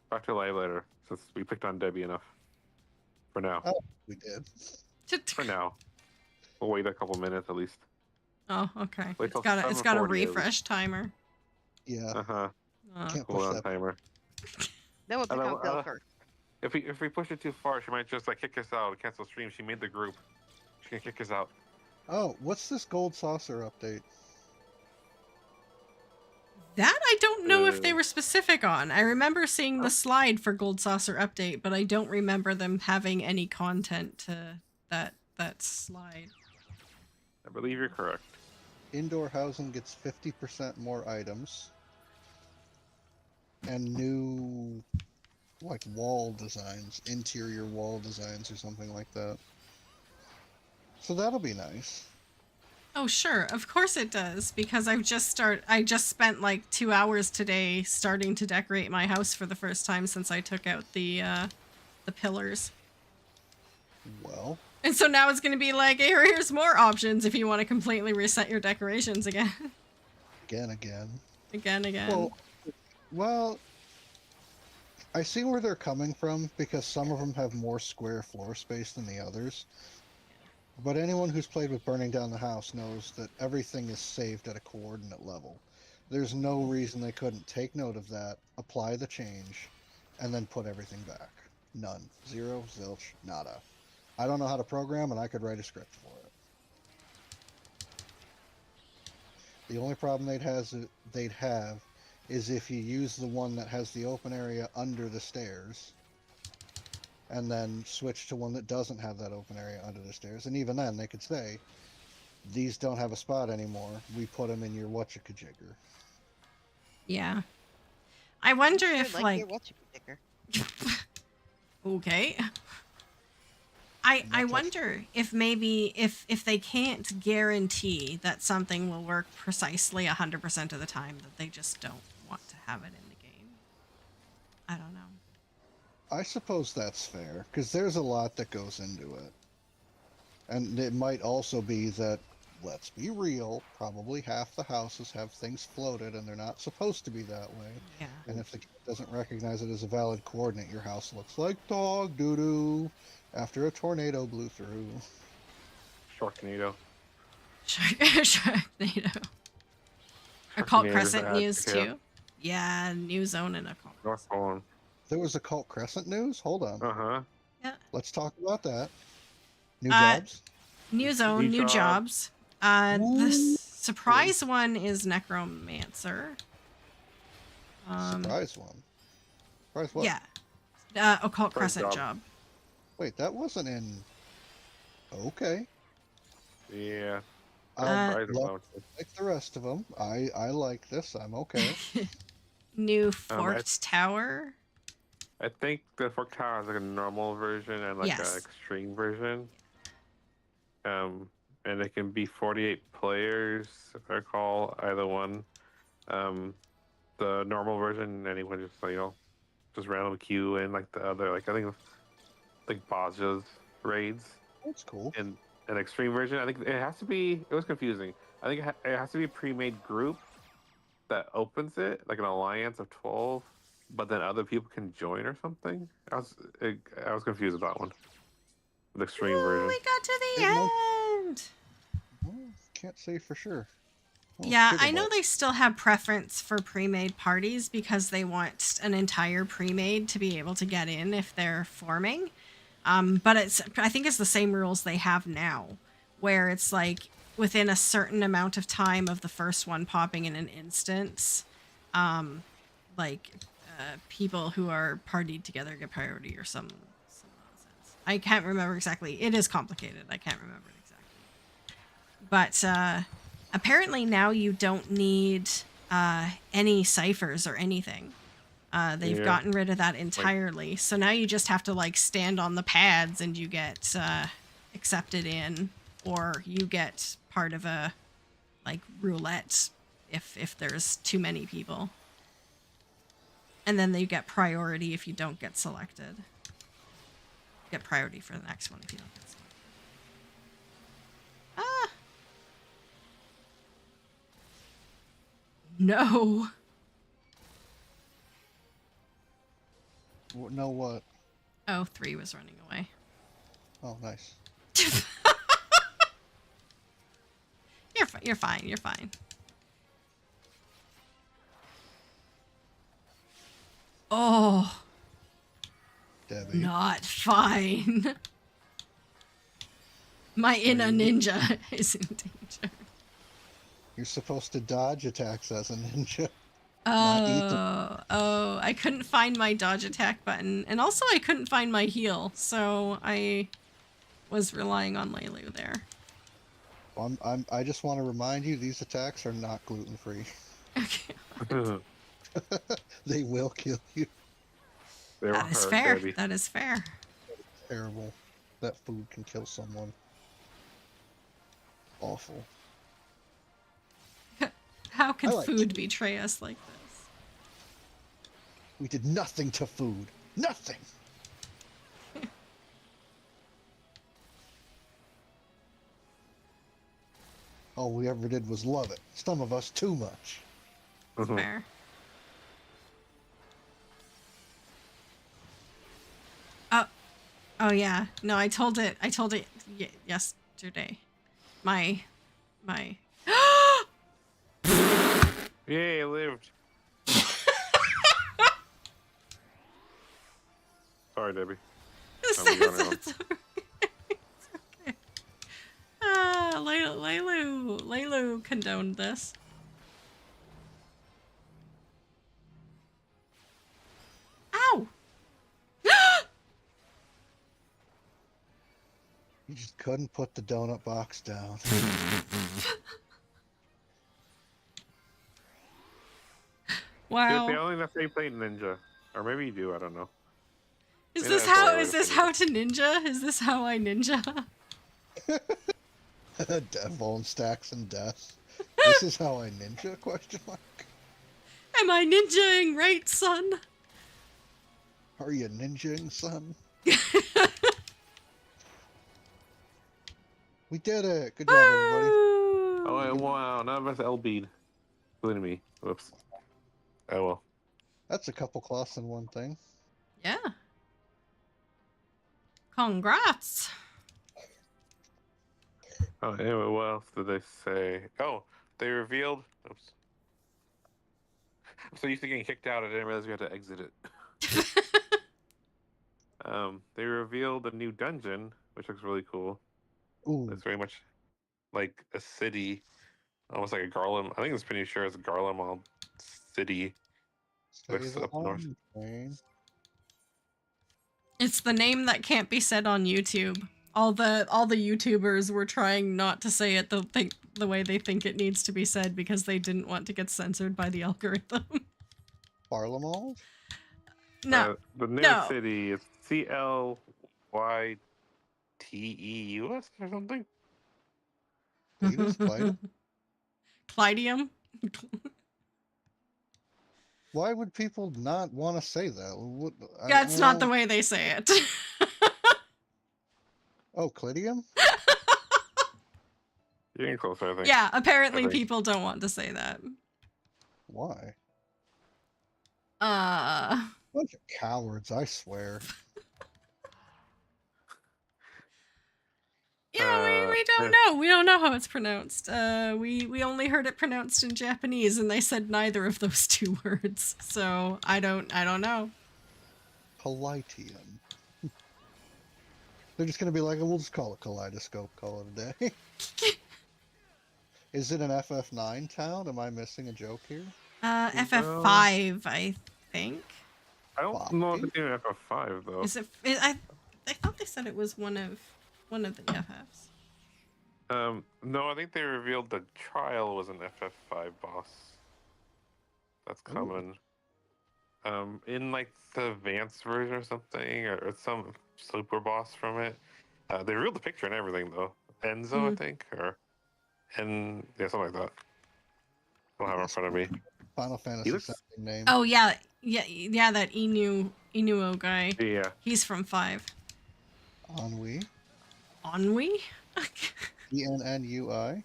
back to live later, since we picked on Debbie enough. For now. Oh. We did. For now. We'll wait a couple minutes at least. Oh, okay. Wait till It's got a 7:40 at least. refresh timer. Yeah. Uh-huh. Can't Cool push down that. timer. Then we'll pick Hello, out Bill first. If we push it too far, she might just kick us out, cancel stream. She made the group. She can kick us out. Oh, what's this gold saucer update? That I don't know if they were specific on. I remember seeing the slide for Gold Saucer update, but I don't remember them having any content to that slide. I believe you're correct. Indoor housing gets 50% more items. And new, like, wall designs, interior wall designs or something like that. So that'll be nice. Oh, sure. Of course it does, because I just spent like 2 hours today starting to decorate my house for the first time since I took out the pillars. Well, And so now it's going to be like, here's more options if you want to completely reset your decorations again. again. again. Well, I see where they're coming from because some of them have more square floor space than the others. But anyone who's played with Burning Down the House knows that everything is saved at a coordinate level. There's no reason they couldn't take note of that, apply the change, and then put everything back. None. Zero, zilch, nada. I don't know how to program, and I could write a script for it. The only problem they'd have is if you use the one that has the open area under the stairs, and then switch to one that doesn't have that open area under the stairs. And even then, they could say, these don't have a spot anymore. We put them in your whatcha-ka-jigger. Yeah. I wonder I if, like your whatcha-ka-jigger. Okay. I wonder if maybe if they can't guarantee that something will work precisely 100% of the time, that they just don't want to have it in the game. I don't know. I suppose that's fair, because there's a lot that goes into it. And it might also be that, let's be real, probably half the houses have things floated and they're not supposed to be that way. Yeah. And if the game doesn't recognize it as a valid coordinate, your house looks like dog doo-doo after a tornado blew through. Sharknado. Sharknado. Occult Sharknado Crescent bad, news yeah. too. Yeah, new zone and Occult. North Pole. There was Occult Crescent news? Hold on. Uh-huh. Yeah. Let's talk about that. New Uh, jobs? New zone, new jobs. The Ooh. surprise one is Necromancer. Surprise one. Surprise what? Yeah. Occult Surprise Crescent job. job. Wait, that wasn't in... Okay. Yeah. Uh, Surprised about it. Like the rest of them. I like this. I'm okay. New Forked Tower. I think the Fork Tower has like a normal version and like Yes. an extreme version. And it can be 48 players, if I recall, either one. The normal version, anyone just just random queue in like the other, like I think like Baja's raids. That's cool. In an extreme version, I think it has to be. It was confusing. I think it has to be a pre-made group that opens it, like an alliance of 12, but then other people can join or something. I was confused with that one. The extreme version. We got to the It might- end. Well, can't say for sure. Well, Yeah, sugar I know butt. they still have preference for pre-made parties because they want an entire pre-made to be able to get in if they're forming. But I think it's the same rules they have now, where it's like within a certain amount of time of the first one popping in an instance, people who are partied together get priority or some nonsense. I can't remember exactly. It is complicated. I can't remember it exactly. But apparently now you don't need any ciphers or anything. They've Yeah. gotten rid of that entirely. So now you just have to like stand on the pads and you get accepted in, or you get part of a like roulette if there's too many people. And then you get priority if you don't get selected. Get priority for the next one if you don't get selected. Ah. No. No what? Oh, 3 was running away. Oh, nice. You're fine. You're fine. Oh, Debbie. not fine. My inner ninja is in danger. You're supposed to dodge attacks as a ninja. Not eat them. Oh, I couldn't find my dodge attack button, and also I couldn't find my heal, so I was relying on Leilu there. I just want to remind you, these attacks are not gluten free. Okay. They will kill you. They That is are, fair. Debbie. That is fair. Terrible. That food can kill someone. Awful. How could I like food betray us like this? We did nothing to food. Nothing. All we ever did was love it. Some of us too much. Mhm. Fair. Oh yeah. No, I told it yesterday. My Yay, I lived. Sorry, Debbie. It's I'm going on. okay. Laylu condoned this. Ow! You just couldn't put the donut box down. Wow. Dude, I only know if they play Ninja. Or maybe you do, I don't know. Is Maybe this that's the how right way is to this think of how to ninja? Is this how I ninja? Devil and stacks and death. This is how I ninja? Question mark. Am I ninjaing right, son? Are you ninjaing, son? We did it. Good job, everybody. Oh, wow, none of us LB'd. Including me. Whoops. Oh, well. That's a couple cloths in one thing. Yeah. Congrats. Oh, anyway, what else did they say? Oh, they revealed. Oops. I'm so used to getting kicked out, I didn't realize we had to exit it. They revealed a new dungeon, which looks really cool. Ooh. It's very much like a city, almost like a Garlem. I think it's pretty sure it's a Garlemald city. Stay Looks the up north. line, train. It's the name that can't be said on YouTube. All the YouTubers were trying not to say it the way they think it needs to be said because they didn't want to get censored by the algorithm. Parliament? No. The new No. city is CLYTEUS or something. Cletus? Clyde? Clydium? Why would people not want to say that? What, That's not the way they say it. Oh, Clidium? You're getting closer, I think. Yeah, apparently I think. people don't want to say that. Why? Uh Bunch of cowards, I swear. Yeah, we don't know. We don't know how it's pronounced. We only heard it pronounced in Japanese, and they said neither of those two words. So I don't know. Politium. They're just gonna be like, we'll just call it Kaleidoscope, call it a day. Is it an FF9 town? Am I missing a joke here? FF5, I think. I don't know if it's even FF5 though. Is it? I thought they said it was one of the FFs. No, I think they revealed the trial was an FF5 boss. That's common. In like the advanced version or something, or some super boss from it. They revealed the picture and everything though. Enzo, I think, and yeah, something like that. I don't have it in front of me. Final Fantasy looks- 17 name. Oh yeah. That Inuo guy. Yeah. He's from 5. Ennui. Ennui? ENNUI.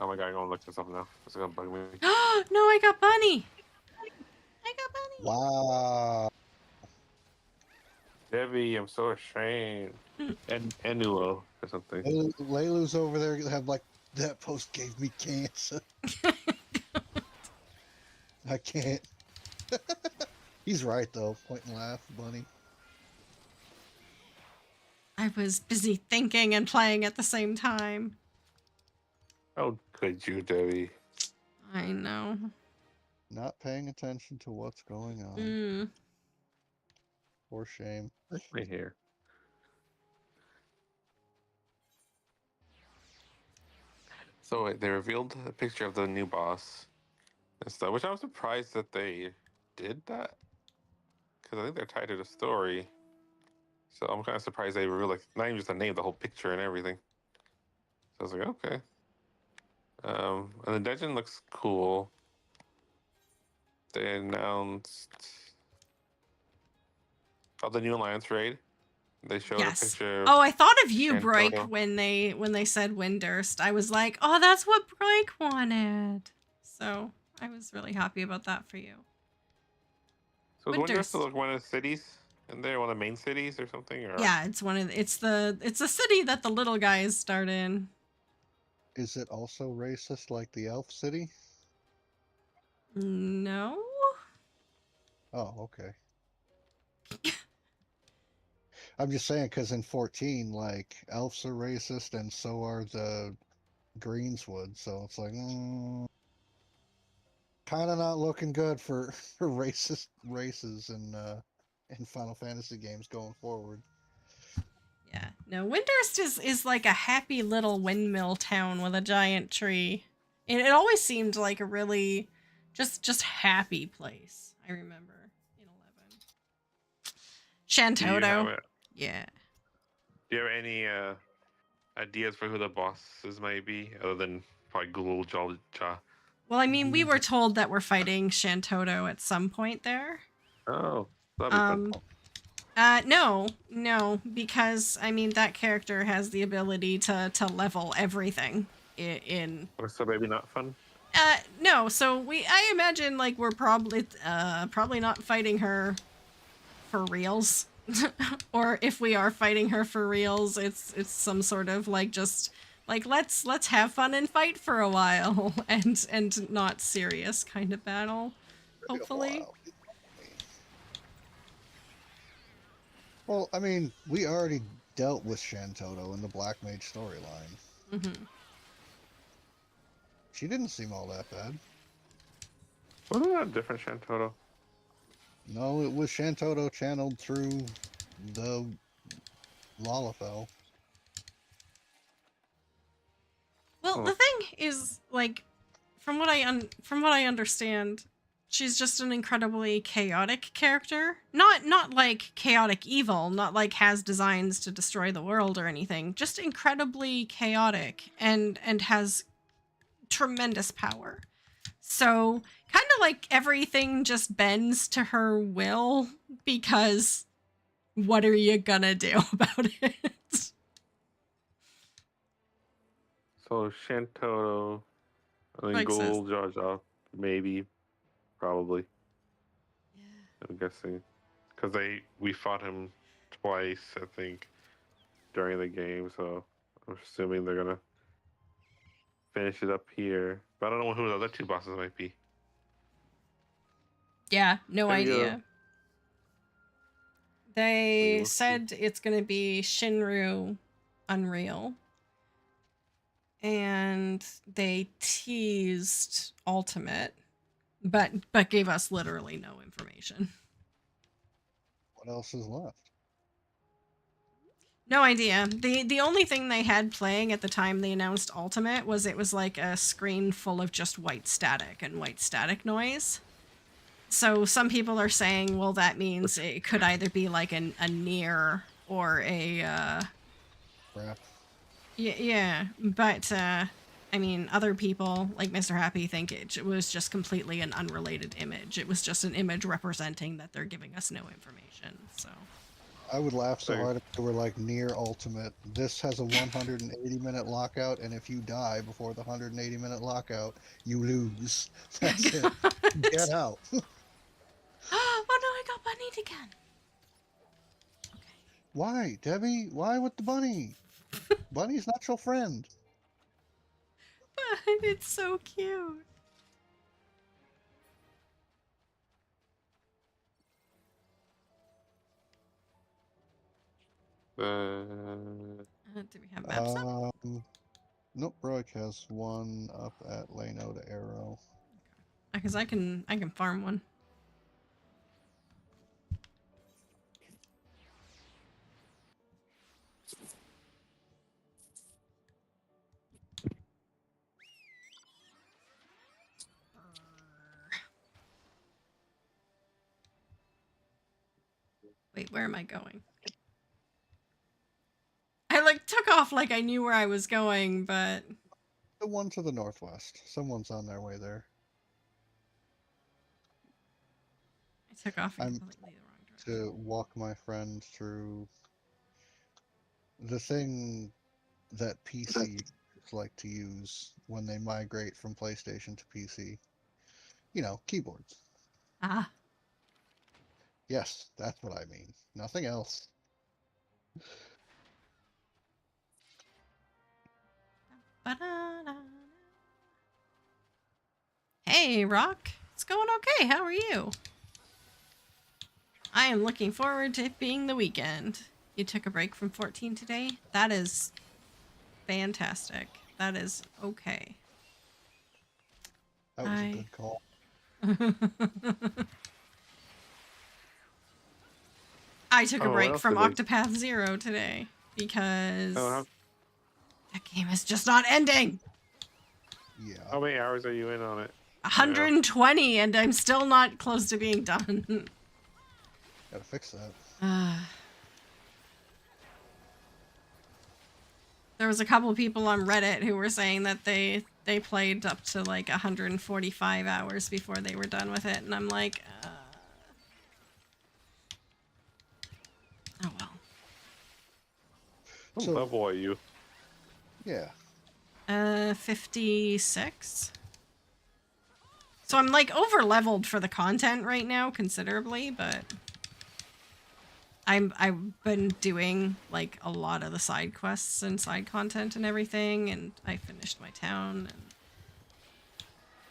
Oh my god, I'm gonna look this up now. It's gonna bug me. No, I got Bunny. I got Bunny. Wow. Debbie, I'm so ashamed. And Enuo or something. Leilu's over there have like, that post gave me cancer. I can't. He's right though. Point and laugh, bunny. I was busy thinking and playing at the same time. How could you, Debbie? I know. Not paying attention to what's going on. For shame. Right here. So they revealed a picture of the new boss and stuff, which I'm surprised that they did that because I think they're tied to the story. So I'm kind of surprised they revealed like not even just the name, the whole picture and everything. So I was like, okay. And the dungeon looks cool. They announced the new Alliance raid. They showed a Yes. picture of Oh, I thought of you, Broik, Shantoto. when they said Windurst. I was like, oh, that's what Broik wanted. So I was really happy about that for you. So is Windurst Windurst. like one of the cities in there, one of the main cities or something? Or Yeah, it's the city that the little guys start in. Is it also racist like the Elf City? No. Oh, okay. I'm just saying because in 14, like elves are racist and so are the Greenswood. So it's like, kind of not looking good for, for racist races in Final Fantasy games going forward. Yeah. No, Windurst is like a happy little windmill town with a giant tree. And it always seemed like a really just happy place. I remember in 11. do you have Shantoto. it? Yeah. Do you have any ideas for who the bosses might be, other than probably Gulul Jalja? Well, I mean, we were told that we're fighting Shantoto at some point there. Oh, that'd be fun. Um no, because I mean that character has the ability to level everything in Or so maybe not fun. no, so I imagine like we're probably not fighting her for reals. Or if we are fighting her for reals, it's some sort of like just like let's have fun and fight for a while and not serious kind of battle, hopefully. Wow. Well, I mean, we already dealt with Shantoto in the Black Mage storyline. Hmm. She didn't seem all that bad. Wasn't that a different Shantoto? No, it was Shantoto channeled through the Lalafell. Well, Oh, the thing is, like, from what I understand, she's just an incredibly chaotic character. Not like chaotic evil, not like has designs to destroy the world or anything. Just incredibly chaotic and has tremendous power. So, kind of like everything just bends to her will because what are you gonna do about it? so Shantoto, and then Like says, Gulul Jalja, maybe, probably. I'm guessing, because we fought him twice, I think, during the game. So I'm assuming they're gonna finish it up here. But I don't know who the other two bosses might be. yeah, no Maybe idea. we They will see. said it's going to be Shinru Unreal. And they teased Ultimate, but gave us literally no information. What else is left? No idea. The only thing they had playing at the time they announced Ultimate was it was like a screen full of just white static and white static noise. So some people are saying, well, that means it could either be like a near or a Crap. yeah, but I mean, other people like Mr. Happy think it was just completely an unrelated image. It was just an image representing that they're giving us no information. So I would laugh so Fair. hard if they were like near ultimate. This has a 180-minute lockout, and if you die before the 180-minute lockout, you lose. That's it. Get out. Oh no, I got bunnied again. Okay. Why, Debbie? Why with the bunny? Bunny's not your friend. But it's so cute. Do we have maps up? Nope, Roik has one up at Leno to Arrow. Because I can farm one. Wait, where am I going? I like took off like I knew where I was going, but The one to the northwest. Someone's on their way there. I took off in I'm completely the wrong direction. to walk my friend through the thing that PC like to use when they migrate from PlayStation to PC. You know, keyboards. Ah. Yes, that's what I mean. Nothing else. Ba-da-da-da. Hey, Rock. It's going okay. How are you? I am looking forward to it being the weekend. You took a break from 14 today? That is fantastic. That is okay. That was a good call. I took a Oh, what break else from did Octopath Zero today because Oh, that game is just not ending. Yeah. how many hours are you in on it? 120 and I'm still not close to being done. Gotta fix that. There was a couple people on Reddit who were saying that they played up to like 145 hours before they were done with it, and I'm like, oh well. What So- level are you? Yeah. 56. So I'm like over leveled for the content right now considerably, but I've been doing like a lot of the side quests and side content and everything, and I finished my town and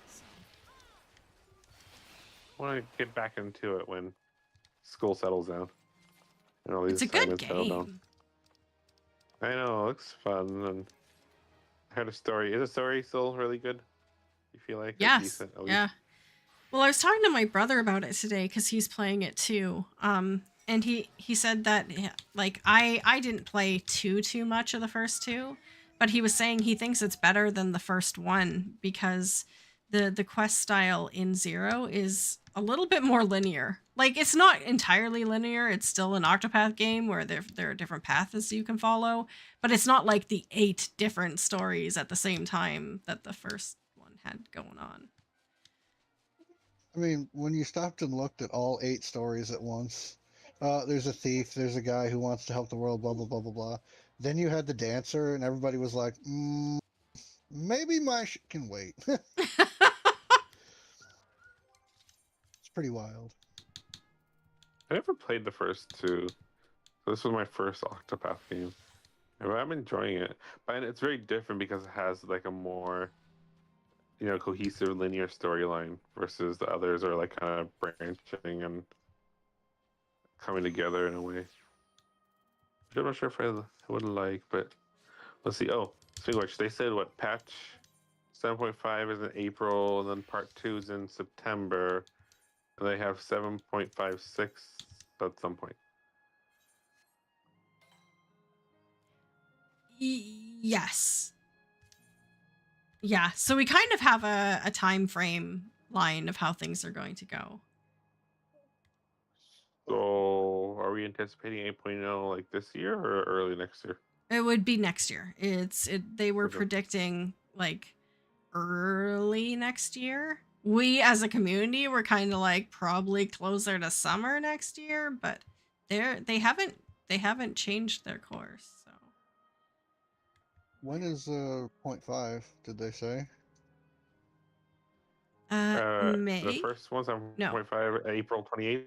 so. I want to get back into it when school settles down. And all these It's a good assignments settle down. game. I know, it looks fun, and I heard a story. Is the story still really good? You feel like? Or Yes. decent, at least? Yeah. Well, I was talking to my brother about it today because he's playing it too. And he said that like I didn't play too much of the first two, but he was saying he thinks it's better than the first one because the quest style in Zero is a little bit more linear. Like it's not entirely linear. It's still an Octopath game where there are different paths you can follow, but it's not like the 8 different stories at the same time that the first one had going on. I mean, when you stopped and looked at all 8 stories at once, there's a thief, there's a guy who wants to help the world, blah, blah, blah, blah, blah. Then you had the dancer, and everybody was like, maybe my can wait. It's pretty wild. I never played the first two. So this was my first Octopath game. And I'm enjoying it. But it's very different because it has like a more, cohesive linear storyline versus the others are like kind of branching and coming together in a way. Which I'm not sure if I would like, but let's see. Oh, speaking of which, they said what patch 7.5 is in April, and then part 2 is in September, and they have 7.56 at some point. Yes. Yeah, so we kind of have a time frame line of how things are going to go. So, are we anticipating 8.0 like this year or early next year? It would be next year. They were Okay. predicting like early next year. We as a community were kind of like probably closer to summer next year, but they haven't changed their course. So When is 0.5, did they say? The May. first one's on No. 7.5, April 28th.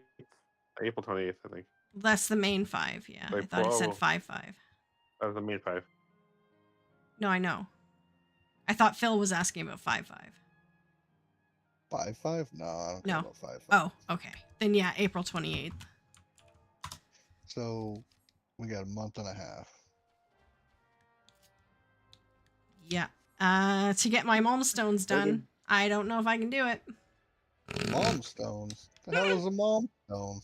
April 28th, I think. That's the main 5. Yeah, I Like, thought it said whoa. 5.5. That was the main 5. No, I know. I thought Phil was asking about 5.5. 5.5? No, I don't care No. about 5.5. Oh, okay. Then yeah, April 28th. So we got a month and a half. Yeah. To get my mom stones done. I don't know if I can do it. Mom stones. The hell is a mom stone?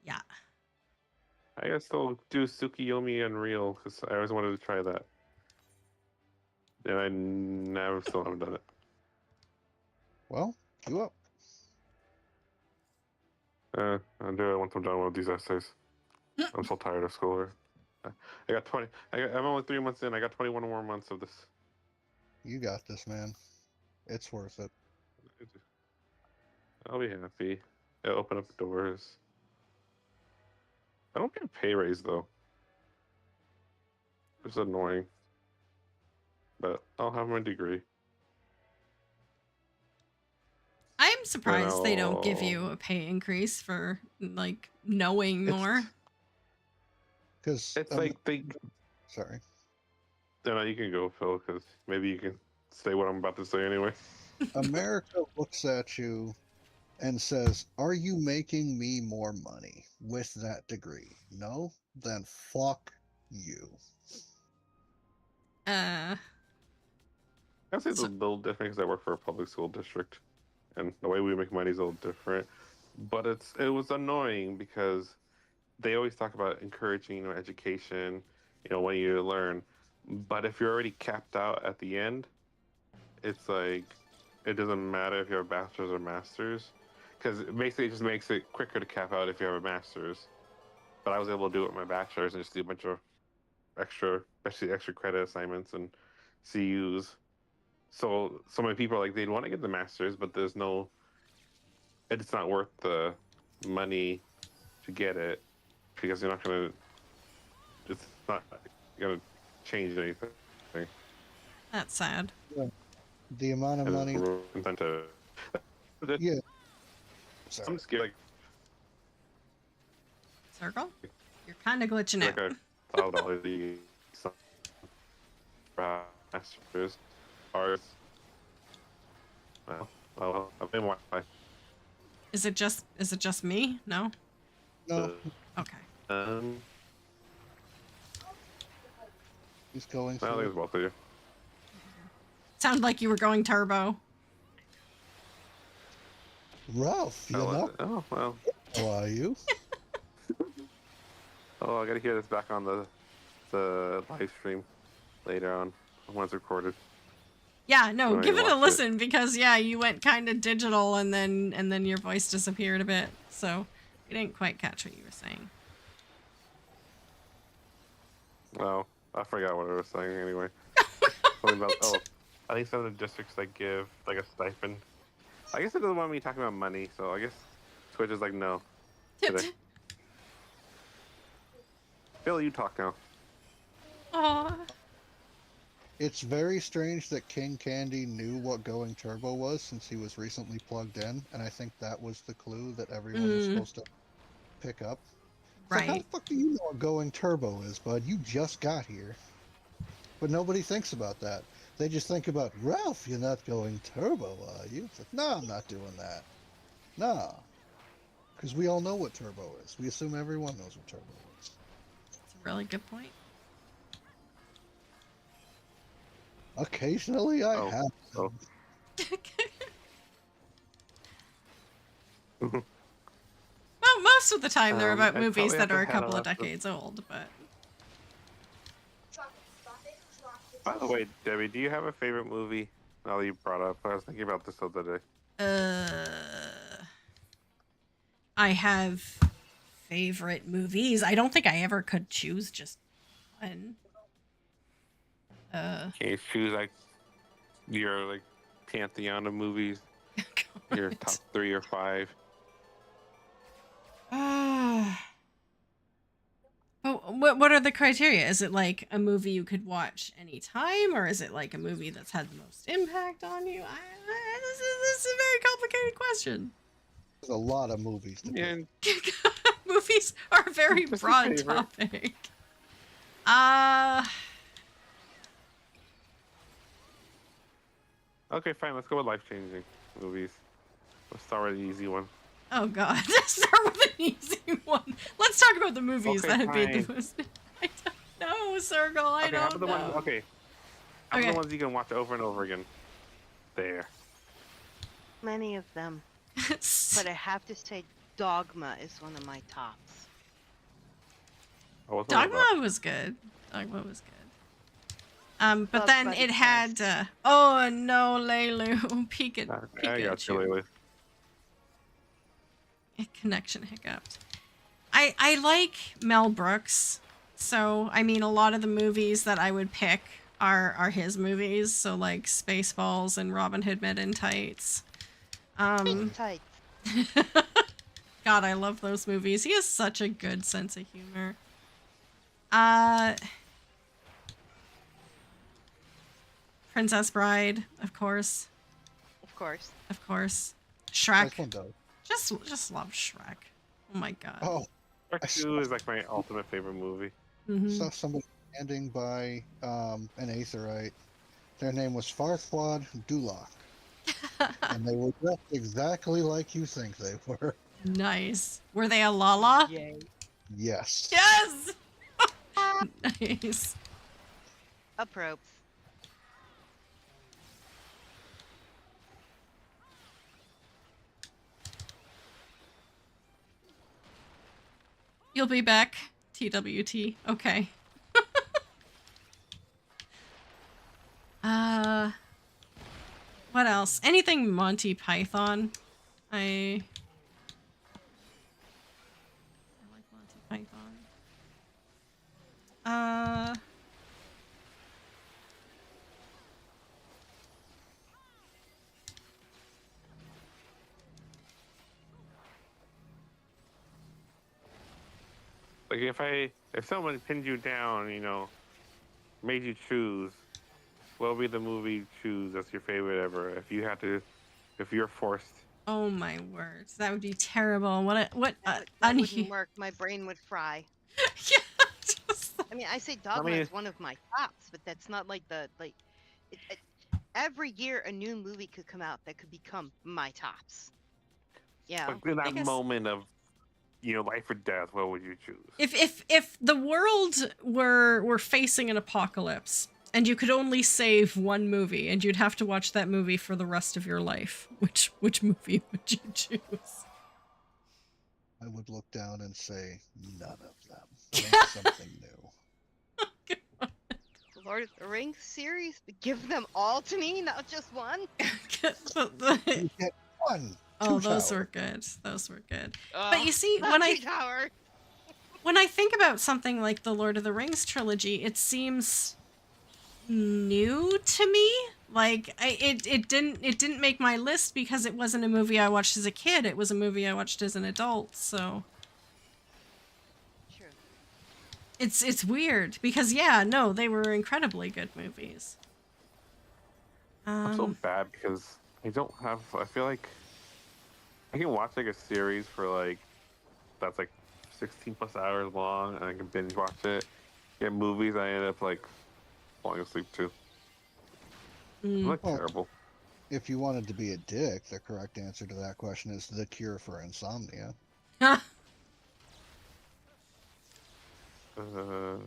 Yeah. I guess they'll do Tsukiyomi Unreal because I always wanted to try that. And I never still haven't done it. Well, you up. I'll do it once I'm done with these essays. I'm so tired of school. I got 20. I'm only 3 months in. I got 21 more months of this. You got this, man. It's worth it. I'll be happy. It'll open up doors. I don't get a pay raise though. It's annoying. But I'll have my degree. I'm surprised they don't give I'll- you a pay increase for like knowing more. Because It's like they. sorry. No, you can go, Phil, because maybe you can say what I'm about to say anyway. America looks at you and says, "Are you making me more money with that degree? No? Then fuck you." Uh, I'd say it's So- a little different because I work for a public school district, and the way we make money is a little different. But it was annoying because they always talk about encouraging education, when you learn. But if you're already capped out at the end, it's like it doesn't matter if you have a bachelor's or master's, because basically it just makes it quicker to cap out if you have a master's. But I was able to do it with my bachelor's and just do a bunch of especially extra credit assignments and CUs. So many people are like they'd want to get the master's, but it's not worth the money to get it because it's not gonna change anything. that's sad. The amount of money. Yeah. Sorry. I'm scared. Circle? You're kind of glitching Like out. $1,000 masters, ours. Well, I've been Wi-Fi. Is it just me? No? No, Okay. he's going I think through. it's both of you. Sounded like you were going turbo. Ralph, you know? Oh well. How are you? Oh, I gotta hear this back on the live stream later on when it's recorded. Yeah, no, Oh, give you it a watched it. listen because yeah, you went kind of digital and then your voice disappeared a bit. So we didn't quite catch what you were saying. Well, I forgot what I was saying anyway. Something about I think some of the districts like give like a stipend. I guess it doesn't want me talking about money, so I guess Twitch is like no. Today. Phil, you talk now. Aw. It's very strange that King Candy knew what going turbo was since he was recently plugged in, and I think that was the clue that everyone was supposed to pick up. It's like, how the Right. fuck do you know what going turbo is, bud? You just got here. But nobody thinks about that. They just think about, Ralph, you're not going turbo, are you? It's like, no, I'm not doing that. Nah. Because we all know what turbo is. We assume everyone knows what turbo is. That's a really good point. Occasionally I Oh, have. oh. Well, most of the time they're about I movies probably that have are a to head couple of off the- decades old, but By the way, Debbie, do you have a favorite movie? Now that you brought up, I was thinking about this the other day. I have favorite movies. I don't think I ever could choose just one. Can you choose like your like pantheon of movies? Your God. top 3 or 5? But what are the criteria? Is it like a movie you could watch anytime, or is it like a movie that's had the most impact on you? This is a very complicated question. There's a lot of movies to pick. Yeah, Movies are a very What's your broad favorite? topic. okay, fine. Let's go with life-changing movies. Let's start with the easy one. Oh god, let's start with an easy one. Let's talk about the movies Okay, that have made the fine. most. I don't know, Circle. I Okay, how about don't the know. ones? Okay, how about Okay. the ones you can watch over and over again? There. Many of them. But I have to say, Dogma is one of my tops. Oh, what's one of Dogma was good. Dogma was good. But Love then Buddy it had. Oh no, Leilu, that? I got you, Pikachu. Lily. Connection hiccuped. I like Mel Brooks, so I mean a lot of the movies that I would pick are his movies. So like Spaceballs and Robin Hood Men in Tights. Tight. God, I love those movies. He has such a good sense of humor. Princess Bride, of course. Of course. Of course. This Shrek. one does. Just love Shrek. Oh my god. Oh, Shrek I 2 is like my ultimate favorite movie. Mhm. saw somebody standing by an Aetherite. Their name was Farquaad Duloc. And they were dressed exactly like you think they were. Nice. Were they a Lala? Yay. Yes. Yes! Nice. Approps. You'll be back, TWT. Okay. What else? Anything Monty Python? I like Monty Python. Like if someone pinned you down, you know, made you choose, what would be the movie you choose as your favorite ever? If you're forced. Oh my words, that would be terrible. That That wouldn't work. My brain would fry. Yeah, just I mean, I say Dogma mean- is one of my tops, but that's not like every year a new movie could come out that could become my tops. Yeah. Like in that guess- moment of, you know, life or death, what would you choose? if the world were facing an apocalypse and you could only save one movie and you'd have to watch that movie for the rest of your life, which movie would you choose? I would look down and say, none of them. Make something new. The Lord of the Rings series, but give them all to me, not just one. You get one. Oh, Two those towers. were good. Those were good. Oh, But you see, not when Two I Tower. when I think about something like the Lord of the Rings trilogy, it seems new to me. Like it didn't make my list because it wasn't a movie I watched as a kid. It was a movie I watched as an adult. So True. it's weird because yeah, no, they were incredibly good movies. I'm so bad because I feel like I can watch like a series for like that's like 16 plus hours long and I can binge watch it. Get movies I end up like falling asleep to. I'm like Well, terrible. If you wanted to be a dick, the correct answer to that question is The Cure for Insomnia.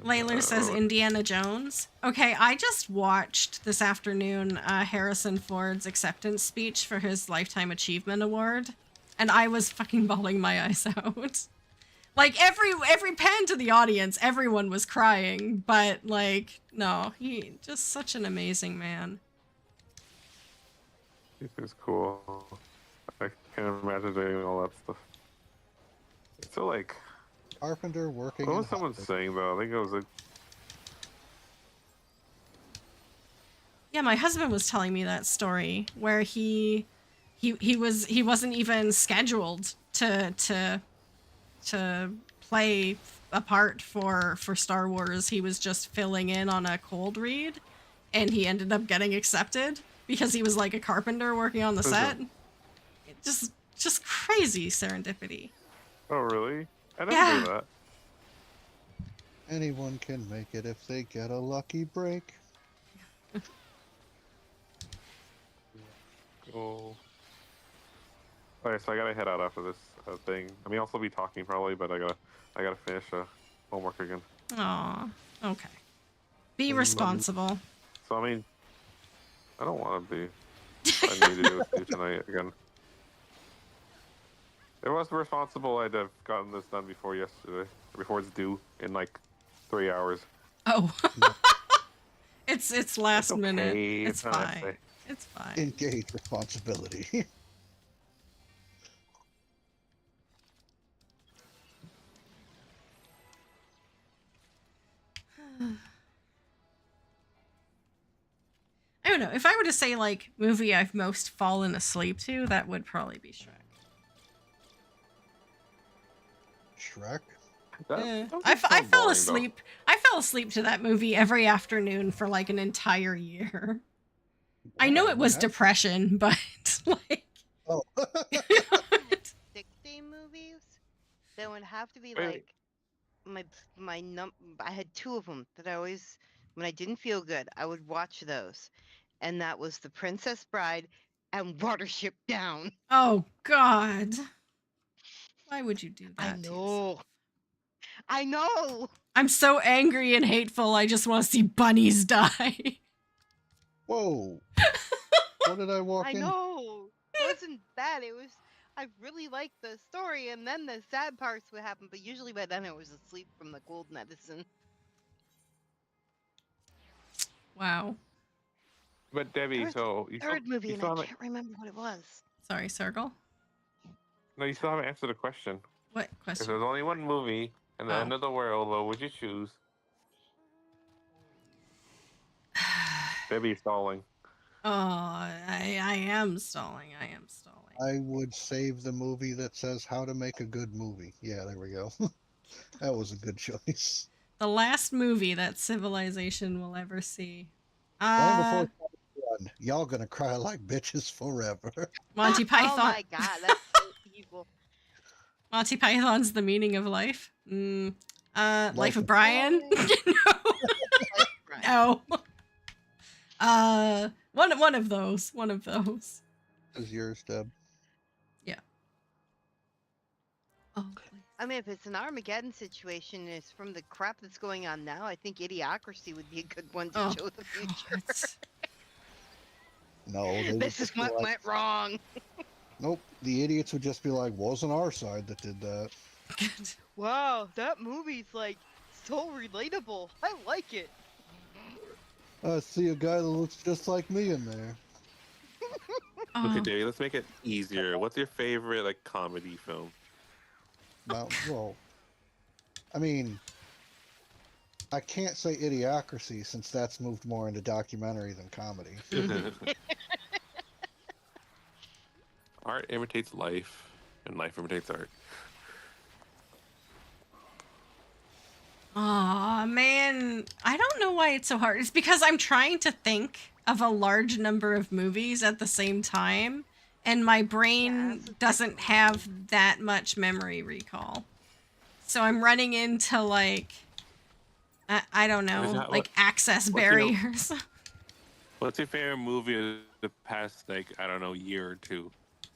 Layler says Indiana Jones. Okay, I just watched this afternoon Harrison Ford's acceptance speech for his Lifetime Achievement Award, and I was fucking bawling my eyes out. Like every pan to the audience, everyone was crying, but like no, he just such an amazing man. This is cool. I can't imagine doing all that stuff. So like, Carpenter working what in was someone Hollywood. saying though? I think it was like, Yeah, my husband was telling me that story where he wasn't even scheduled to play a part for Star Wars. He was just filling in on a cold read, and he ended up getting accepted because he was like a carpenter working on the set. It just crazy serendipity. oh really? I never Yeah. knew that. Anyone can make it if they get a lucky break. Cool. Alright, so I gotta head out after this thing. I mean, I'll still be talking probably, but I gotta finish homework again. Aw, okay. Be responsible. So I mean, I don't want to be. I need to do it tonight again. If I was responsible, I'd have gotten this done before yesterday, before it's due in like 3 hours. Oh. It's last It's minute. okay, It's not fine. essay. It's fine. Engage responsibility. don't know. If I were to say like movie I've most fallen asleep to, that would probably be Shrek. Shrek. I fell asleep. I fell asleep to that movie every afternoon for like an entire year. I know Wow, it was that's- depression, but like. Oh. 6-day movies, that would have to be Wait. like I had 2 of them that I always, when I didn't feel good, I would watch those, and that was The Princess Bride and Watership Down. Oh God. Why would you do that? I to know. yourself? I know. I'm so angry and hateful. I just want to see bunnies die. Whoa. What did I walk I in? know. It wasn't bad. It was. I really liked the story, and then the sad parts would happen. But usually by then I was asleep from the cold medicine. Wow. But There Debbie, was so a third movie, you and still I haven't, can't remember what it was. Sorry, Circle. no, you still haven't answered the question. What If question? there's only one movie and the Oh. end of the world, what would you choose? Debbie stalling. Oh, I am stalling. I am stalling. I would save the movie that says how to make a good movie. Yeah, there we go. That was a good choice. The last movie that civilization will ever see. Land Before Time One. Y'all gonna cry like bitches forever. Monty Python. Oh my god, that's so evil. Monty Python's The Meaning of Life. Life Life of of Brian. Right. No. One of those. One of those. This is yours, Deb. Oh, please. I mean, if it's an Armageddon situation and it's from the crap that's going on now, I think Idiocracy would be a good one to Oh, show the future. God. No, they would This is just be what like, went wrong. nope. The idiots would just be like, wasn't our side that did that. Wow, that movie's like so relatable. I like it. I see a guy that looks just like me in there. Okay, Oh, Debbie, let's make it easier. What's your favorite like comedy film? Well, I mean, I can't say Idiocracy since that's moved more into documentary than comedy. Art imitates life, and life imitates art. Aw, man. I don't know why it's so hard. It's because I'm trying to think of a large number of movies at the same time, and my brain doesn't have that much memory recall. So I'm running into, like, I don't know, that like access what's your- barriers. What's your favorite movie of the past, like, I don't know, year or 2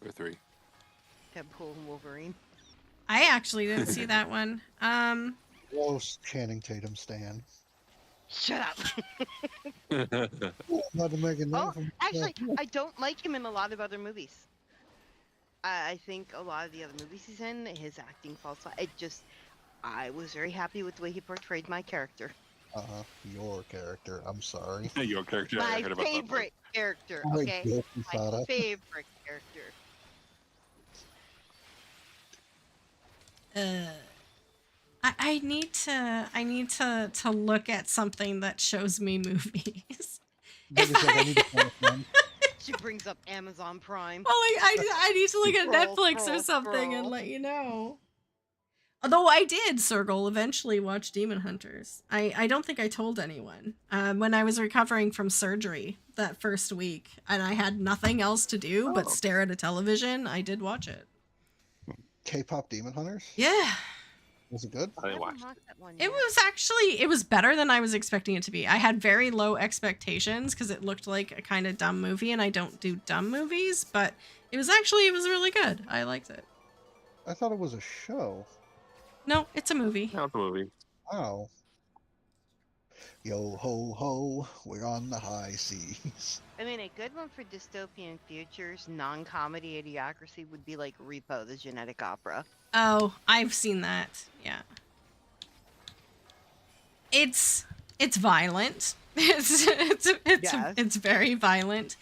or 3? Deadpool and Wolverine. I actually didn't see that one. Gross Channing Tatum stan. Shut up. Not to make a name Oh, for myself. actually, I don't like him in a lot of other movies. I think a lot of the other movies he's in, his acting falls flat. I was very happy with the way he portrayed my character. Your character. I'm sorry. Your character. I My heard about that one. favorite character, I okay? guilty My thought favorite character. I need to look at something that shows me movies. Biggest thing I need to find a friend. She brings up Amazon Prime. Well, like, I need to look at Scroll, Netflix or scroll, something and scroll. let you know. Although I did, Circle, eventually watch Demon Hunters. I don't think I told anyone. When I was recovering from surgery that first week, and I had nothing else to do but Oh. stare at a television, I did watch it. K-pop Demon Hunters. Yeah. Was it good? I haven't watched. watched that one It yet. was better than I was expecting it to be. I had very low expectations because it looked like a kind of dumb movie, and I don't do dumb movies, but it was really good. I liked it. I thought it was a show. No, it's a movie. That was a movie. Wow. Yo ho ho, we're on the high seas. I mean, a good one for dystopian futures, non-comedy idiocracy would be like Repo, the genetic opera. Oh, I've seen that. Yeah. It's violent. Yes. It's very violent.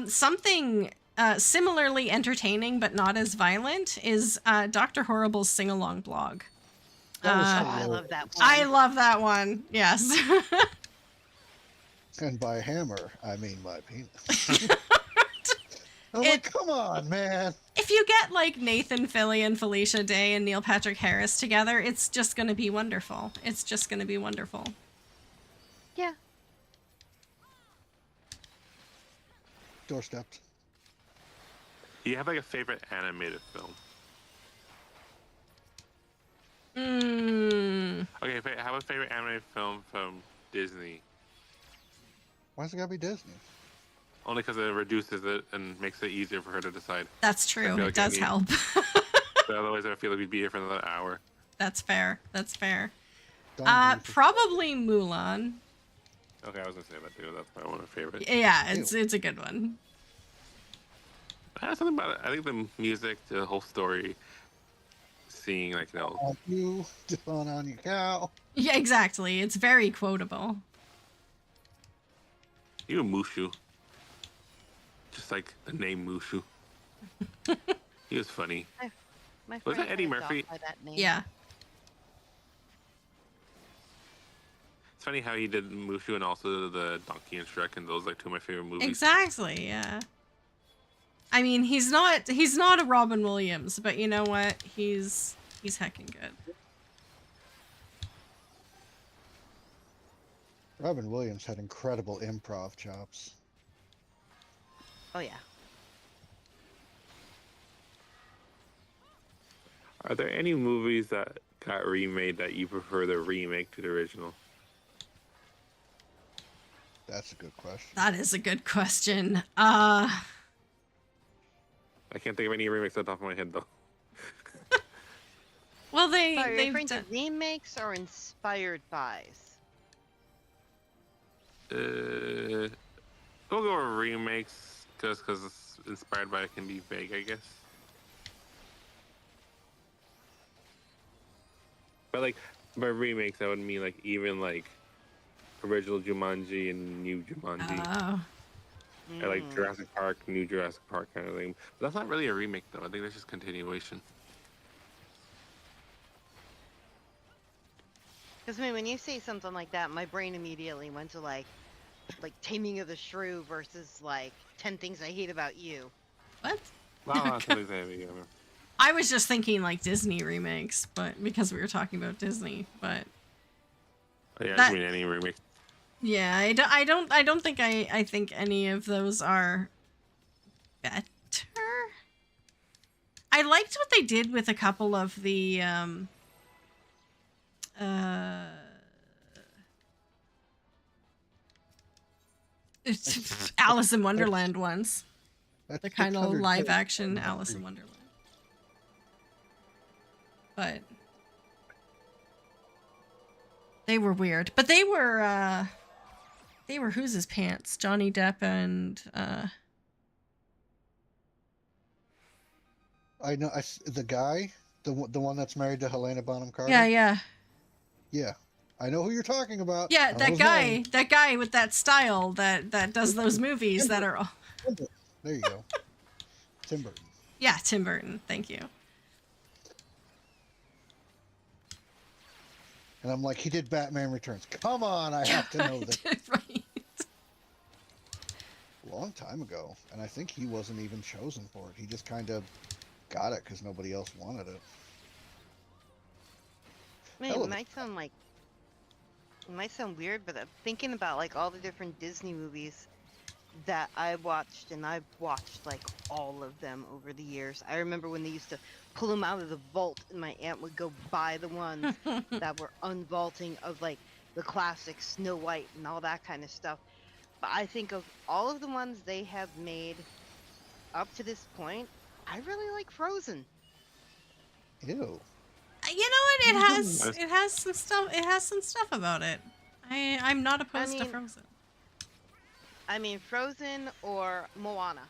Something similarly entertaining but not as violent is Dr. Horrible's sing-along blog. That was Oh, I hilarious. love that one. I love that one. Yes. And by hammer, I mean my penis. I'm It- like, come on, man. If you get like Nathan Fillion, Felicia Day, and Neil Patrick Harris together, it's just going to be wonderful. It's just going to be wonderful. Yeah. Doorstepped. Do you have like a favorite animated film? Okay, have a favorite animated film from Disney. Why's it gotta be Disney? Only because it reduces it and makes it easier for her to decide. That's true. feel It like does help. But otherwise, I feel like we'd be here for another hour. That's fair. That's fair. Don't be Probably Mulan. Okay, I was gonna say that too. That's probably one of my favorites. Yeah, it's a good one. Something about it. I think the music, the whole story, seeing like on you, on your cow. Yeah, exactly. It's very quotable. even Mushu, just like the name Mushu. He was funny. My Was that friend Eddie was off Murphy? by that name. Yeah. It's funny how he did Mushu and also the Donkey and Shrek, and those are like two of my favorite movies. Exactly, yeah. I mean, he's not a Robin Williams, but you know what? He's heckin' good. Robin Williams had incredible improv chops. Oh yeah. Are there any movies that got remade that you prefer the remake to the original? That's a good question. That is a good question. I can't think of any remakes off the top of my head though. Well, Are you they've referring to done... remakes or inspired bys? We'll go with remakes just because it's inspired by it can be vague, I guess. But like by remakes, that would mean like even like original Jumanji and new Jumanji, Oh. or like Jurassic Park, new Jurassic Park kind of thing. But that's not really a remake though. I think that's just continuation. Because I mean, when you say something like that, my brain immediately went to like Taming of the Shrew versus like 10 Things I Hate About You. What? Well, that's what they say. I was just thinking like Disney remakes, but because we were talking about Disney, but Yeah, That- I mean any remake. yeah, I don't think I think any of those are better. I liked what they did with a couple of the Alice in Wonderland ones. That's The kind of 600 live kids. action Alice in Wonderland. But they were weird. But they were who's his pants? Johnny Depp and I know the guy, the one that's married to Helena Bonham Carter. yeah. Yeah, I know who you're talking about. Yeah, I know that his guy, name. that guy with that style that does those movies that are all... There you go. Tim Burton. Yeah, Tim Burton. Thank you. And I'm like, he did Batman Returns. Come on, I have to know this. Right. A long time ago, and I think he wasn't even chosen for it. He just kind of got it because nobody else wanted it. I mean, Hell it of a- might sound weird, but I'm thinking about like all the different Disney movies that I watched, and I've watched like all of them over the years. I remember when they used to pull them out of the vault, and my aunt would go buy the ones that were unvaulting of like the classic Snow White and all that kind of stuff. But I think of all of the ones they have made up to this point, I really like Frozen. Ew. You know what? It has some stuff. It has some stuff about it. I'm not opposed to mean- Frozen. I mean, Frozen or Moana.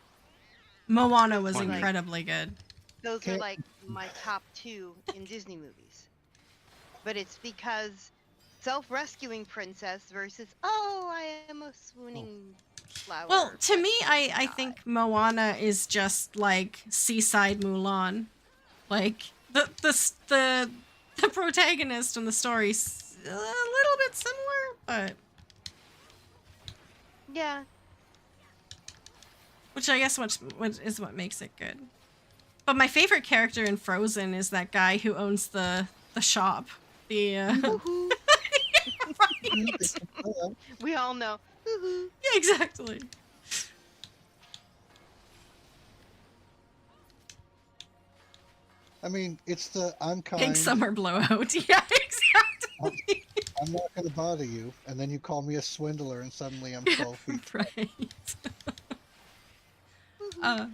Moana was Like- incredibly good. Those are Can't- like my top two in Disney movies. But it's because self-rescuing princess versus, oh, I am a swooning flower. Well, to but me, I die. think Moana is just like Seaside Mulan. Like the protagonist and the story's a little bit similar, but Yeah. Which I guess what is what makes it good. But my favorite character in Frozen is that guy who owns the shop. The Woohoo. right. We all know. Woohoo. Yeah, exactly. I mean, it's the I'm Big kind. summer blowout. Yeah, exactly. I'm not going to bother you, and then you call me a swindler, and suddenly I'm 12 feet. Right. Woohoo.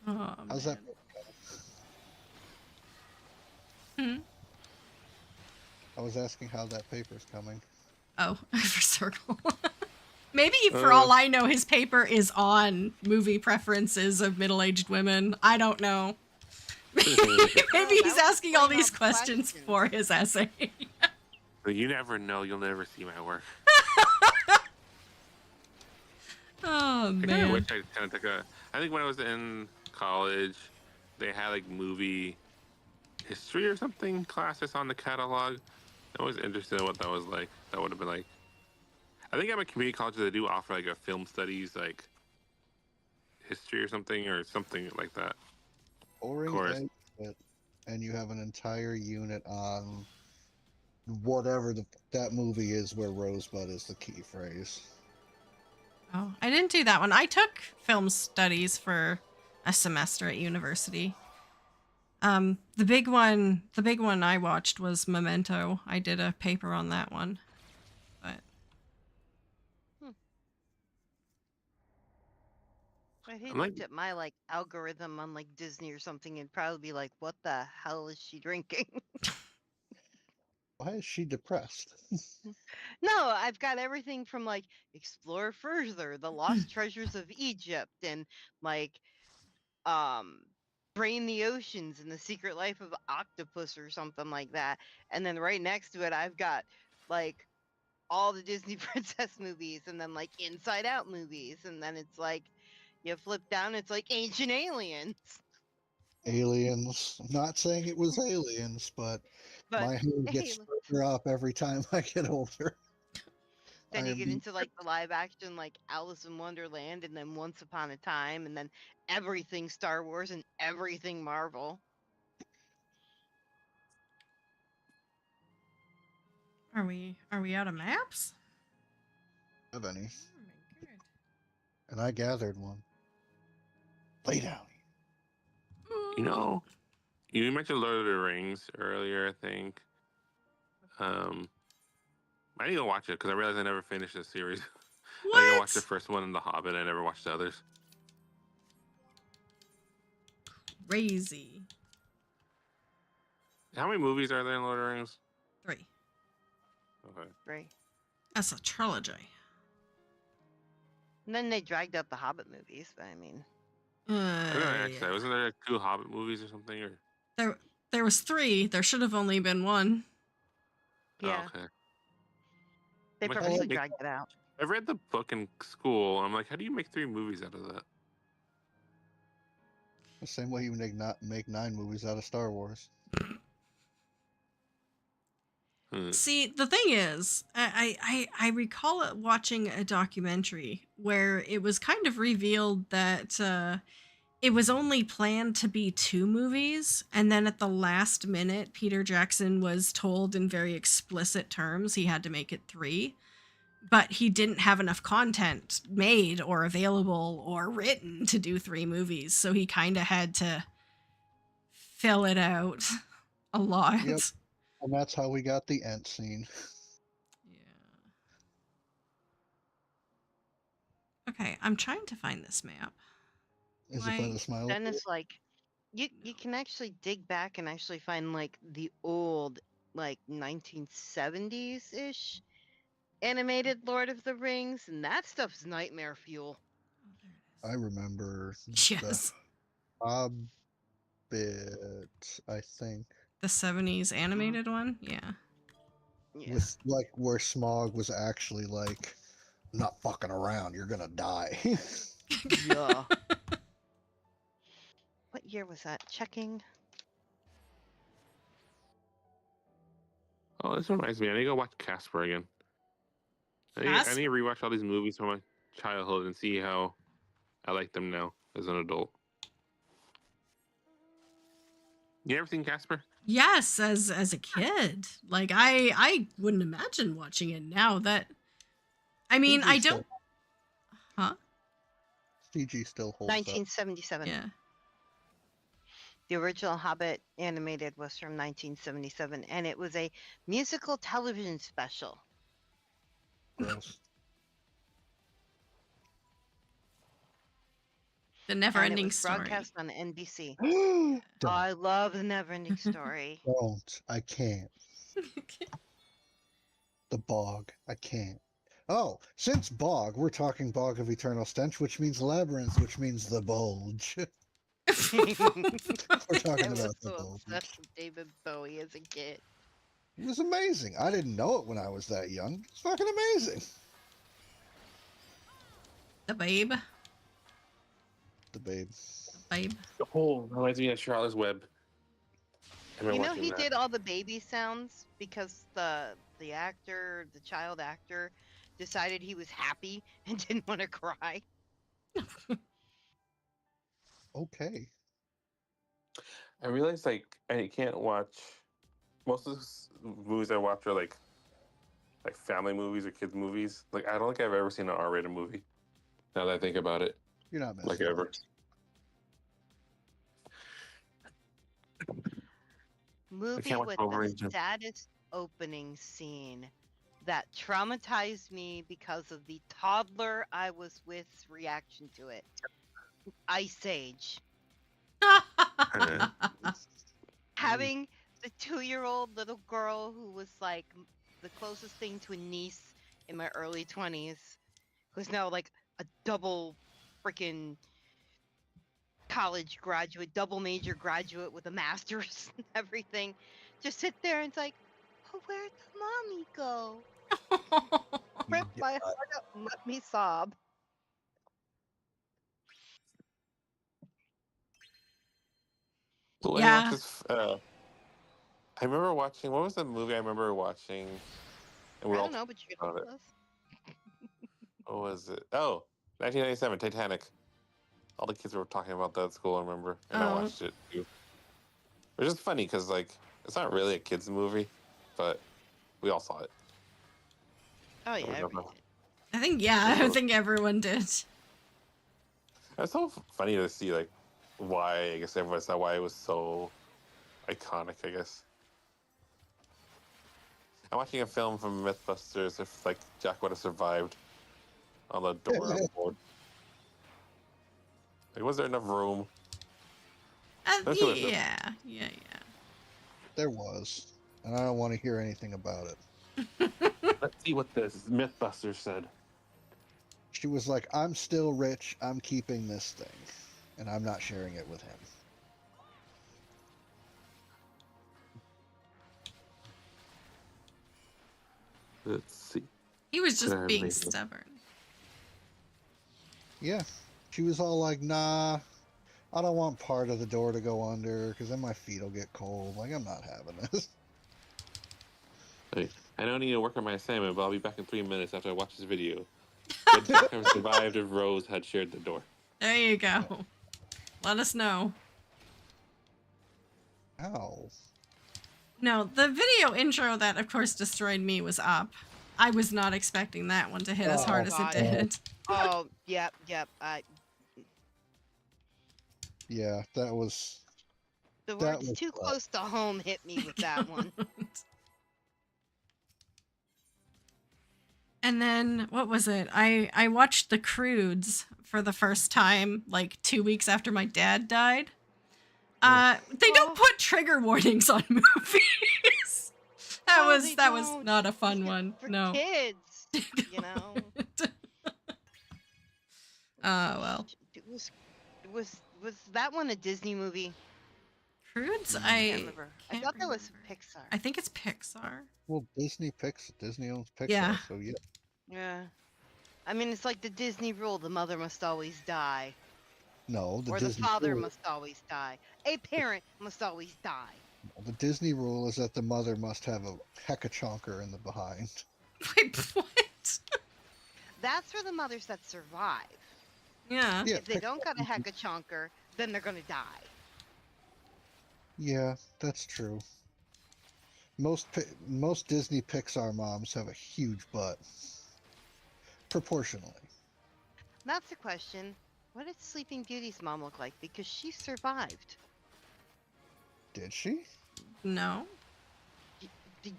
Oh, How's that? Hmm? I was asking how that paper's coming. Oh, for Circle. Maybe for all I know, his paper is on movie preferences of middle-aged women. I don't know. Maybe he's that would asking all explain these the questions for his essay. But you never know. You'll never see my work. Oh I kind of man. wish I kind of took a. I think when I was in college, they had like movie history or something classes on the catalog. I was interested in what that was like. That would have been like. I think at my community college they do offer like a film studies like history or something like that. Boring course. as shit, and you have an entire unit on whatever that movie is where Rosebud is the key phrase. Oh, I didn't do that one. I took film studies for a semester at university. The big one I watched was Memento. I did a paper on that one. But If he I'm like- looked at my like algorithm on like Disney or something and probably be like, "What the hell is she drinking?" Why is she depressed? No, I've got everything from like Explore Further, The Lost Treasures of Egypt, and like Brain the Oceans and The Secret Life of Octopus or something like that. And then right next to it I've got like all the Disney princess movies and then like Inside Out movies, and then it's like you flip down, it's like Ancient Aliens. Aliens. I'm not saying it was aliens, but But my hair hey, gets further up every time I get older. then I you am get the- into like the live action like Alice in Wonderland and then Once Upon a Time and then everything Star Wars and everything Marvel. are we out of maps? have any, Oh my god. and I gathered one. Lay down. You know, you mentioned Lord of the Rings earlier. I think. I need to watch it because I realized I never finished the series. I think I watched the What? first one in The Hobbit. I never watched the others. Crazy. How many movies are there in Lord of the Rings? 3. Okay. Right. That's a trilogy. And then they dragged out the Hobbit movies, but I mean, I don't know, actually, Yeah. wasn't there like 2 Hobbit movies or something? Or There was 3. There should have only been 1. yeah, Oh, okay. they Like, how do purposely you make- dragged it out. I read the book in school. I'm like, how do you make 3 movies out of that? The same way you make 9 movies out of Star Wars. See, the thing is, I recall it watching a documentary where it was kind of revealed that it was only planned to be 2 movies, and then at the last minute, Peter Jackson was told in very explicit terms he had to make it 3. But he didn't have enough content made or available or written to do 3 movies, so he kind of had to fill it out a lot. Yep. And that's how we got the Ent scene. Yeah. Okay, I'm trying to find this map. Is it by Why? the smile? Then it's like you can actually dig back and actually find like the old like 1970s ish animated Lord of the Rings, and that stuff's nightmare fuel. Oh, there I it remember is. Yes. the Hobbit, I think. The 70s animated one? Yeah. Yeah. With like where Smog was actually like, "I'm not fucking around, you're gonna die." Yeah. What year was that? Checking. Oh, this reminds me. I need to go watch Casper again. I need to rewatch all these movies from my childhood and see how I like them now as an adult. You ever seen Casper? Yes, as a kid. Like I wouldn't imagine watching it now that I mean, I CG don't still, huh? CG still holds up. 1977. Yeah. The original Hobbit animated was from 1977, and it was a musical television special. Gross. The And it Never-Ending was Story. broadcast on NBC. Don't. I love the Never-Ending Story. Don't. I can't. The bog. I can't. Oh, since bog, we're talking bog of eternal stench, which means labyrinth, which means the bulge. We're talking I was about the so bulge. obsessed with David Bowie as a kid. It was amazing. I didn't know it when I was that young. It's fucking amazing. The Babe. The babe. Babe. Oh, reminds me of Charlotte's Web. You know, he did all the baby sounds because the child actor, decided he was happy and didn't want to cry. Okay. I realized like I can't watch most of the movies I watch are like family movies or kids movies. Like I don't think I've ever seen an R-rated movie. Now that I think about it, You're not missing like ever. much. Movie watch with Wolverine. the saddest opening scene that traumatized me because of the toddler I was with's reaction to it. Ice Age. Having the 2-year-old little girl who was like the closest thing to a niece in my early 20s, who's now like a double freaking college graduate, double major graduate with a master's and everything, just sit there and it's like, oh, where'd the mommy go? Rip my heart up and let me sob. Well, let me watch this. I remember watching. What was the movie I remember watching? And I all don't know, but you can about help it. us. What was it? Oh, 1997, Titanic. All the kids were talking about that at school, I remember. And I watched it too. It was just funny because, like, it's not really a kid's movie, but we all saw it. Oh yeah, we I don't read know. it. I think everyone did. It's so funny to see, like, why, I guess everyone saw why it was so iconic, I guess. I'm watching a film from Mythbusters if, like, Jack would have survived on the door on board. Like, was there enough room? Yeah. There was. And I don't want to hear anything about it. Let's see what this Mythbusters said. She was like, I'm still rich. I'm keeping this thing. And I'm not sharing it with him. Let's see. He was just Could I being make it? stubborn. Yeah. She was all like, nah, I don't want part of the door to go under because then my feet will get cold. Like, I'm not having this. Like, I don't need to work on my assignment, but I'll be back in 3 minutes after I watch this video. Would Jack have survived if Rose had shared the door? There you go. Let us know. Ow. No, the video intro that, of course, destroyed me was Up. I was not expecting that one to hit as hard as it God. did. Oh, yep. Yeah, that was... The That words was too rough. close to home hit me with that one. And then, what was it? I watched The Croods for the first time, like 2 weeks after my dad died. They don't put trigger warnings on movies. That No, was they that was don't. not a fun It's one. for No. kids, you know. Well. Was that one a Disney movie? Croods? I I can't remember. I thought that was Pixar. I think it's Pixar. Well, Disney owns Pixar, Yeah. so yeah. Yeah. I mean, it's like the Disney rule: the mother must always die, No, or Disney the father rule- must always die. A parent must always die. The Disney rule is that the mother must have a hecka-chonker in the behind. Wait, what? That's for the mothers that survive. Yeah. Yeah, If they don't got a hecka-chonker, then they're gonna die. yeah, that's true. Most Disney Pixar moms have a huge butt, proportionally. That's the question. What did Sleeping Beauty's mom look like? Because she survived. Did she? No.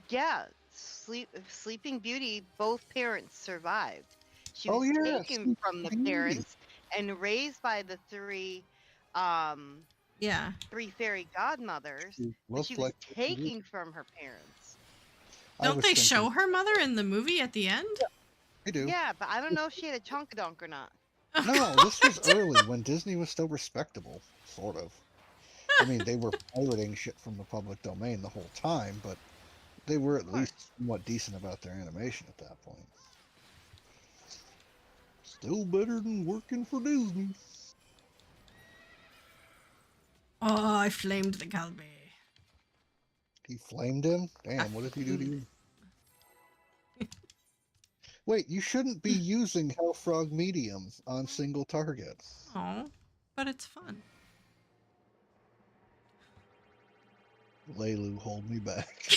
Yeah, Sleeping Beauty, both parents survived. She Oh, was yeah, taken Sleeping from the Beauty. parents and raised by the three Yeah. fairy godmothers, She but she looked was like Sleeping Beauty. taken from her parents. I Don't was they thinking, show her mother in the movie at the end? I do. Yeah, but I don't know if she had a chonkadonk or not. Oh, No, God. this was early when Disney was still respectable, sort of. I mean, they were pirating shit from the public domain the whole time, but they were at least somewhat decent about their animation at that point. Still better than working for Disney. Oh, I flamed the Calby. He flamed him? Damn, what did he do to you? Wait, you shouldn't be using Hellfrog Medium on single target. Oh, but it's fun. Leilu, hold me back.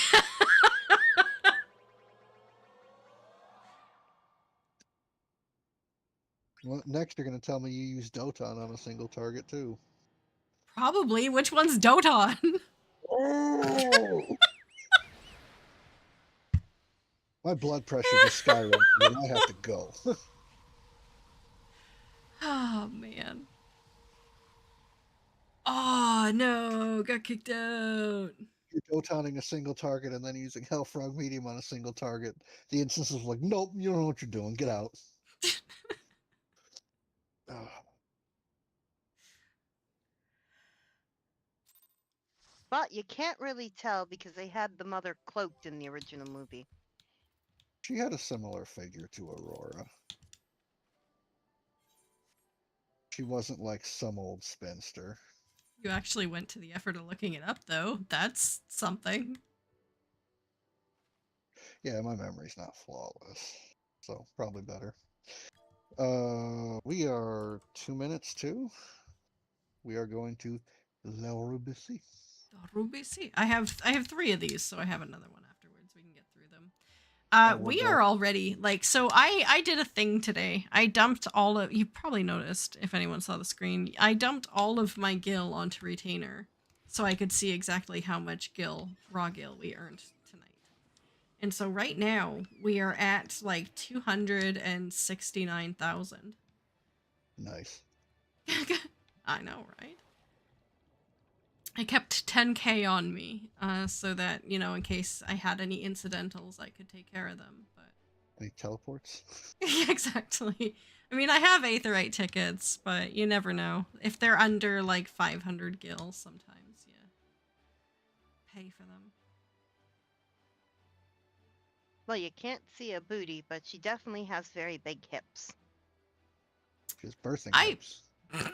Well, next you're going to tell me you use Doton on a single target too. Probably. Which one's Doton? Oh! My blood pressure just skyrocketed and I have to go. Oh, man. Oh, no. Got kicked out. You're Dotoning a single target and then using Hellfrog Medium on a single target. The instance was like, nope, you don't know what you're doing. Get out. Ugh. But you can't really tell because they had the mother cloaked in the original movie. She had a similar figure to Aurora. She wasn't like some old spinster. You actually went to the effort of looking it up, though. That's something. Yeah, my memory's not flawless, so probably better. We are 2 minutes to. We are going to La Rubisi. Rubisi. I have 3 of these, so I have another one afterwards. We can get through them. We're We going. are already like, so I did a thing today. I dumped all of, you probably noticed if anyone saw the screen, I dumped all of my gil onto retainer so I could see exactly how much gil, raw gil, we earned tonight. And so right now we are at like 269,000. Nice. I know, right? I kept 10k on me, so that, you know, in case I had any incidentals, I could take care of them. But Any teleports? yeah, exactly. I mean, I have Aetherite tickets, but you never know. If they're under like 500 gil, sometimes you pay for them. Well, you can't see a booty, but she definitely has very big hips. She's birthing I- hips. I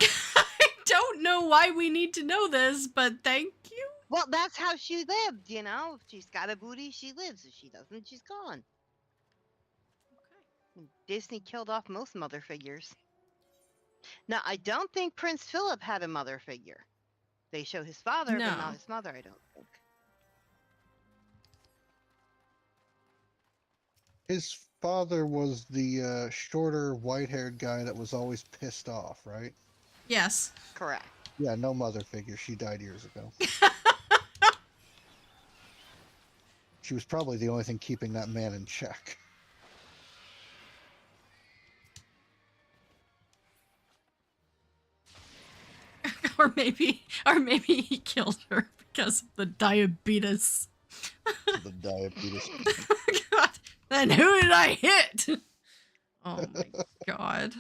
don't know why we need to know this, but thank you. Well, that's how she lived, you know? If she's got a booty, she lives. If she doesn't, she's gone. Okay. Disney killed off most mother figures. Now, I don't think Prince Philip had a mother figure. They show his father, but No. not his mother, I don't think. His father was the shorter, white-haired guy that was always pissed off, right? Yes. Correct. Yeah, no mother figure. She died years ago. She was probably the only thing keeping that man in check. or maybe he killed her because of the diabetes. The diabetes. God, then who did I hit? Oh my god.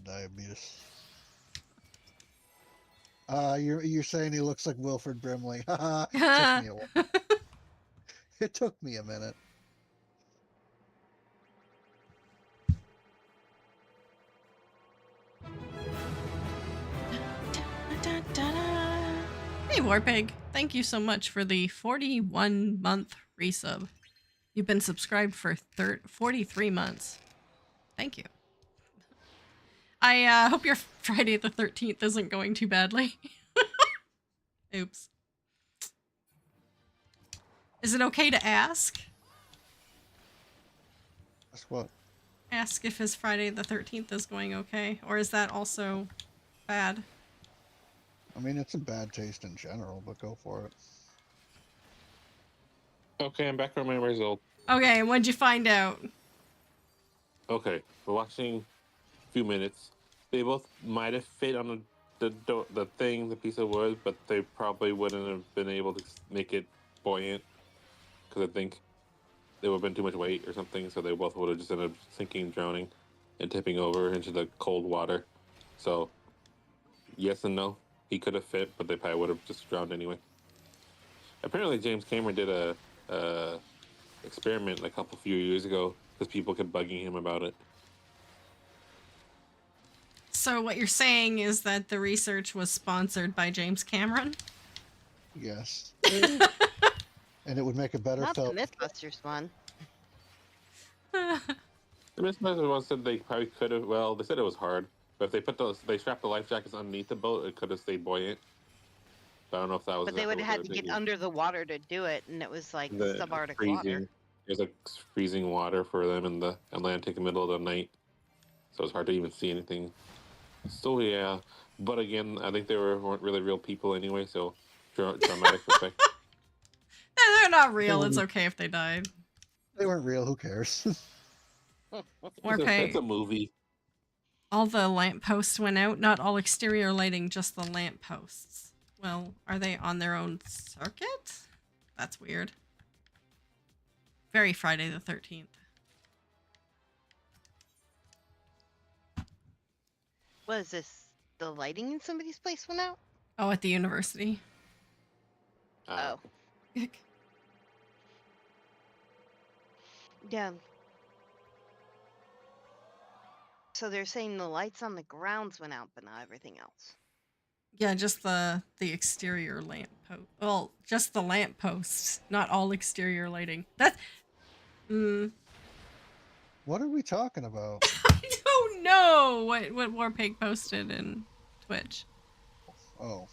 Diabetes. You're saying he looks like Wilfred Brimley. Haha. Took me a while. It took me a minute. Hey, Warpig. Thank you so much for the 41-month resub. You've been subscribed for 43 months. Thank you. I hope your Friday the 13th isn't going too badly. Oops. Is it okay to ask? That's what. Ask if his Friday the 13th is going okay? Or is that also bad? I mean, it's a bad taste in general, but go for it. Okay, I'm back on my result. Okay, what'd you find out? Okay, we're watching a few minutes. They both might have fit on the thing, the piece of wood, but they probably wouldn't have been able to make it buoyant because I think there would have been too much weight or something. So they both would have just ended up sinking, drowning, and tipping over into the cold water. So yes and no. He could have fit, but they probably would have just drowned anyway. Apparently, James Cameron did a experiment like a few years ago because people kept bugging him about it. So what you're saying is that the research was sponsored by James Cameron? Yes. And it would make a better Not the film. Mythbusters one. The Mythbusters one said they probably could have. Well, they said it was hard, but if they strapped the life jackets underneath the boat, it could have stayed buoyant. But I don't know if that was. But they exactly would what have had were to get thinking. under the water to do it, and it was like The subarctic freezing. water. There's like freezing water for them in the Atlantic in the middle of the night, so it's hard to even see anything. So yeah, but again, I think they weren't really real people anyway, so dramatic effect. They're not real. It's okay if they died. They weren't real. Who cares? It's a movie. All the lampposts went out. Not all exterior lighting, just the lampposts. Well, are they on their own circuit? That's weird. Very Friday the 13th. What is this? The lighting in somebody's place went out? Oh, at the university. Oh. Yeah. So they're saying the lights on the grounds went out, but not everything else. Yeah, just the exterior lamppost. Well, just the lampposts, not all exterior lighting. That's. What are we talking about? I don't know what Warpig posted in Twitch. Oh,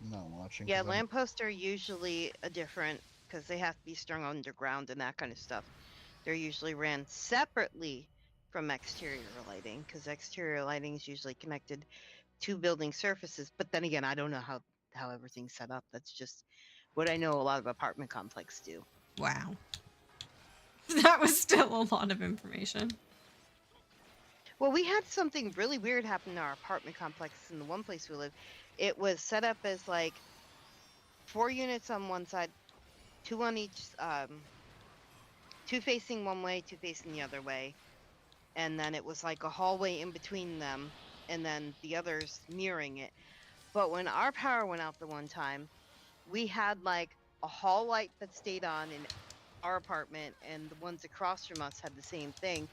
I'm not watching. Yeah, 'cause I'm- lampposts are usually a different, because they have to be strung underground and that kind of stuff. They're usually ran separately from exterior lighting, because exterior lighting is usually connected to building surfaces. But then again, I don't know how everything's set up. That's just what I know a lot of apartment complexes do. Wow. That was still a lot of information. Well, we had something really weird happen in our apartment complex in the one place we live. It was set up as like 4 units on one side, 2 on each, 2 facing one way, 2 facing the other way. And then it was like a hallway in between them, and then the others mirroring it. But when our power went out the one time, we had like a hall light that stayed on in our apartment, and the ones across from us had the same thing.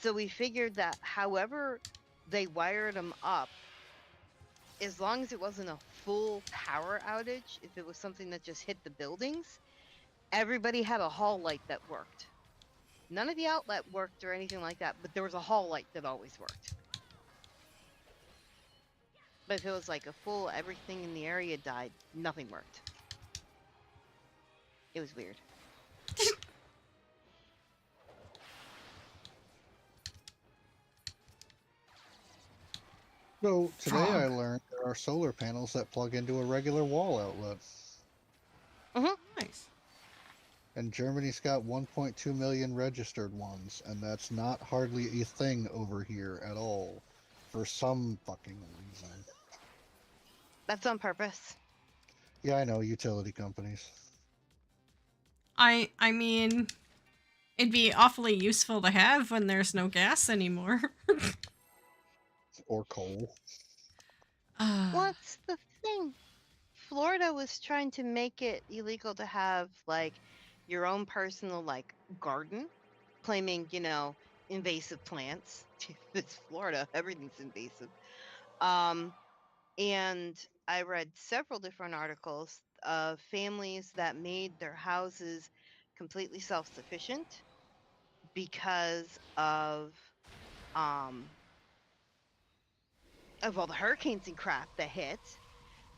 So we figured that however they wired them up, as long as it wasn't a full power outage, if it was something that just hit the buildings, everybody had a hall light that worked. None of the outlet worked or anything like that, but there was a hall light that always worked. But if it was like a full everything in the area died, nothing worked. It was weird. So today Frog. I learned there are solar panels that plug into a regular wall outlet. Nice. And Germany's got 1.2 million registered ones, and that's not hardly a thing over here at all, for some fucking reason. That's on purpose. Yeah, I know, utility companies. I mean, it'd be awfully useful to have when there's no gas anymore. Or coal. What's the thing? Florida was trying to make it illegal to have like your own personal like garden, claiming, invasive plants. It's Florida, everything's invasive. And I read several different articles of families that made their houses completely self-sufficient because um of all the hurricanes and crap that hit.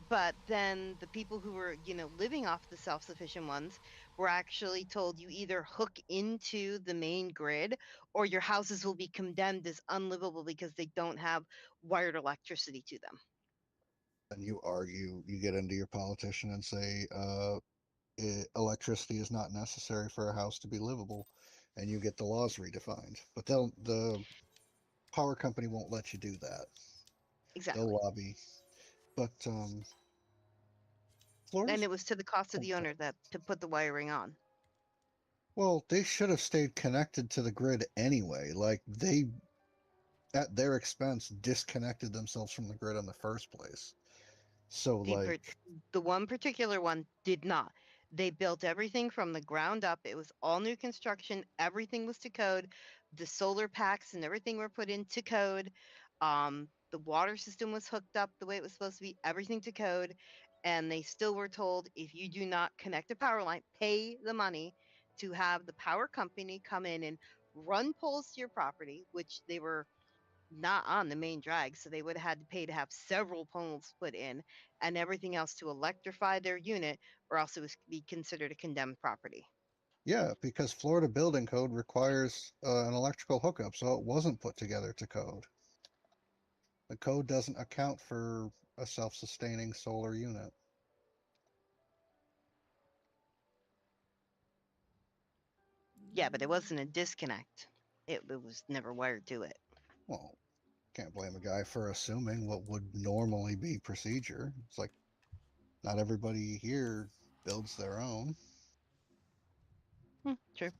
But then the people who were, living off the self-sufficient ones were actually told you either hook into the main grid or your houses will be condemned as unlivable because they don't have wired electricity to them. And you argue, you get into your politician and say, electricity is not necessary for a house to be livable, and you get the laws redefined. But the power company won't let you do that. Exactly. They'll lobby. But And Florida's, it was to the cost of oh, the owner that to put the wiring on. well, they should have stayed connected to the grid anyway. Like they, at their expense, disconnected themselves from the grid in the first place. So like, The one particular one did not. They built everything from the ground up. It was all new construction. Everything was to code. The solar packs and everything were put into code. The water system was hooked up the way it was supposed to be. Everything to code. And they still were told, if you do not connect a power line, pay the money to have the power company come in and run poles to your property, which they were not on the main drag, so they would have had to pay to have several poles put in and everything else to electrify their unit, or else it was be considered a condemned property. yeah, because Florida building code requires an electrical hookup, so it wasn't put together to code. The code doesn't account for a self-sustaining solar unit. Yeah, but it wasn't a disconnect. It was never wired to it. Well, can't blame a guy for assuming what would normally be procedure. It's like not everybody here builds their own. True.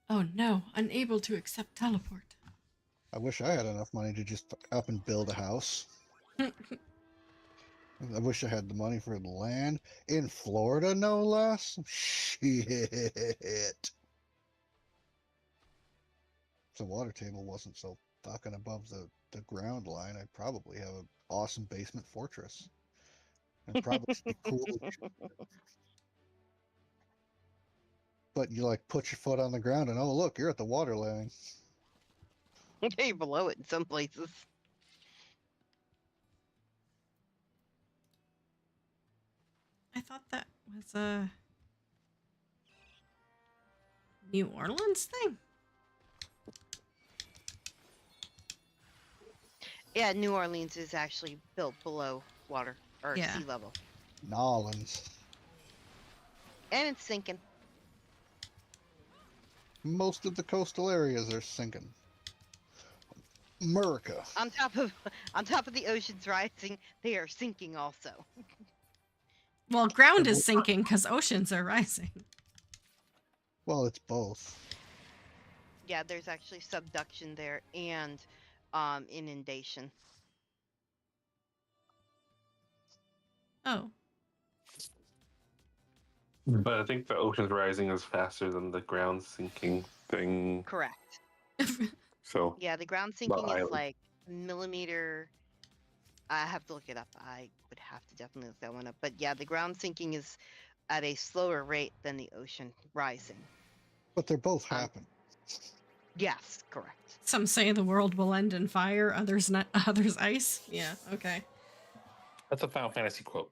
Oh no, unable to accept teleport. I wish I had enough money to just up and build a house. I wish I had the money for the land in Florida, no less. Shit. If the water table wasn't so fucking above the ground line, I'd probably have an awesome basement fortress. And probably be cool. But you like put your foot on the ground and oh look, you're at the water line. Okay, you're below it in some places. I thought that was a New Orleans thing. Yeah, New Orleans is actually built below water or Yeah. sea level. Nolans. And it's sinking. Most of the coastal areas are sinking. America. On top of the oceans rising, they are sinking also. Well, ground is sinking because oceans are rising. Well, it's both. Yeah, there's actually subduction there and inundation. Oh. But I think the ocean's rising is faster than the ground sinking thing. Correct. So Yeah, the ground sinking I is would- like millimeter. I have to look it up. I would have to definitely look that one up. But yeah, the ground sinking is at a slower rate than the ocean rising. But they're both happening. Yes, correct. Some say the world will end in fire, others not, others ice. Yeah, okay. that's a Final Fantasy quote.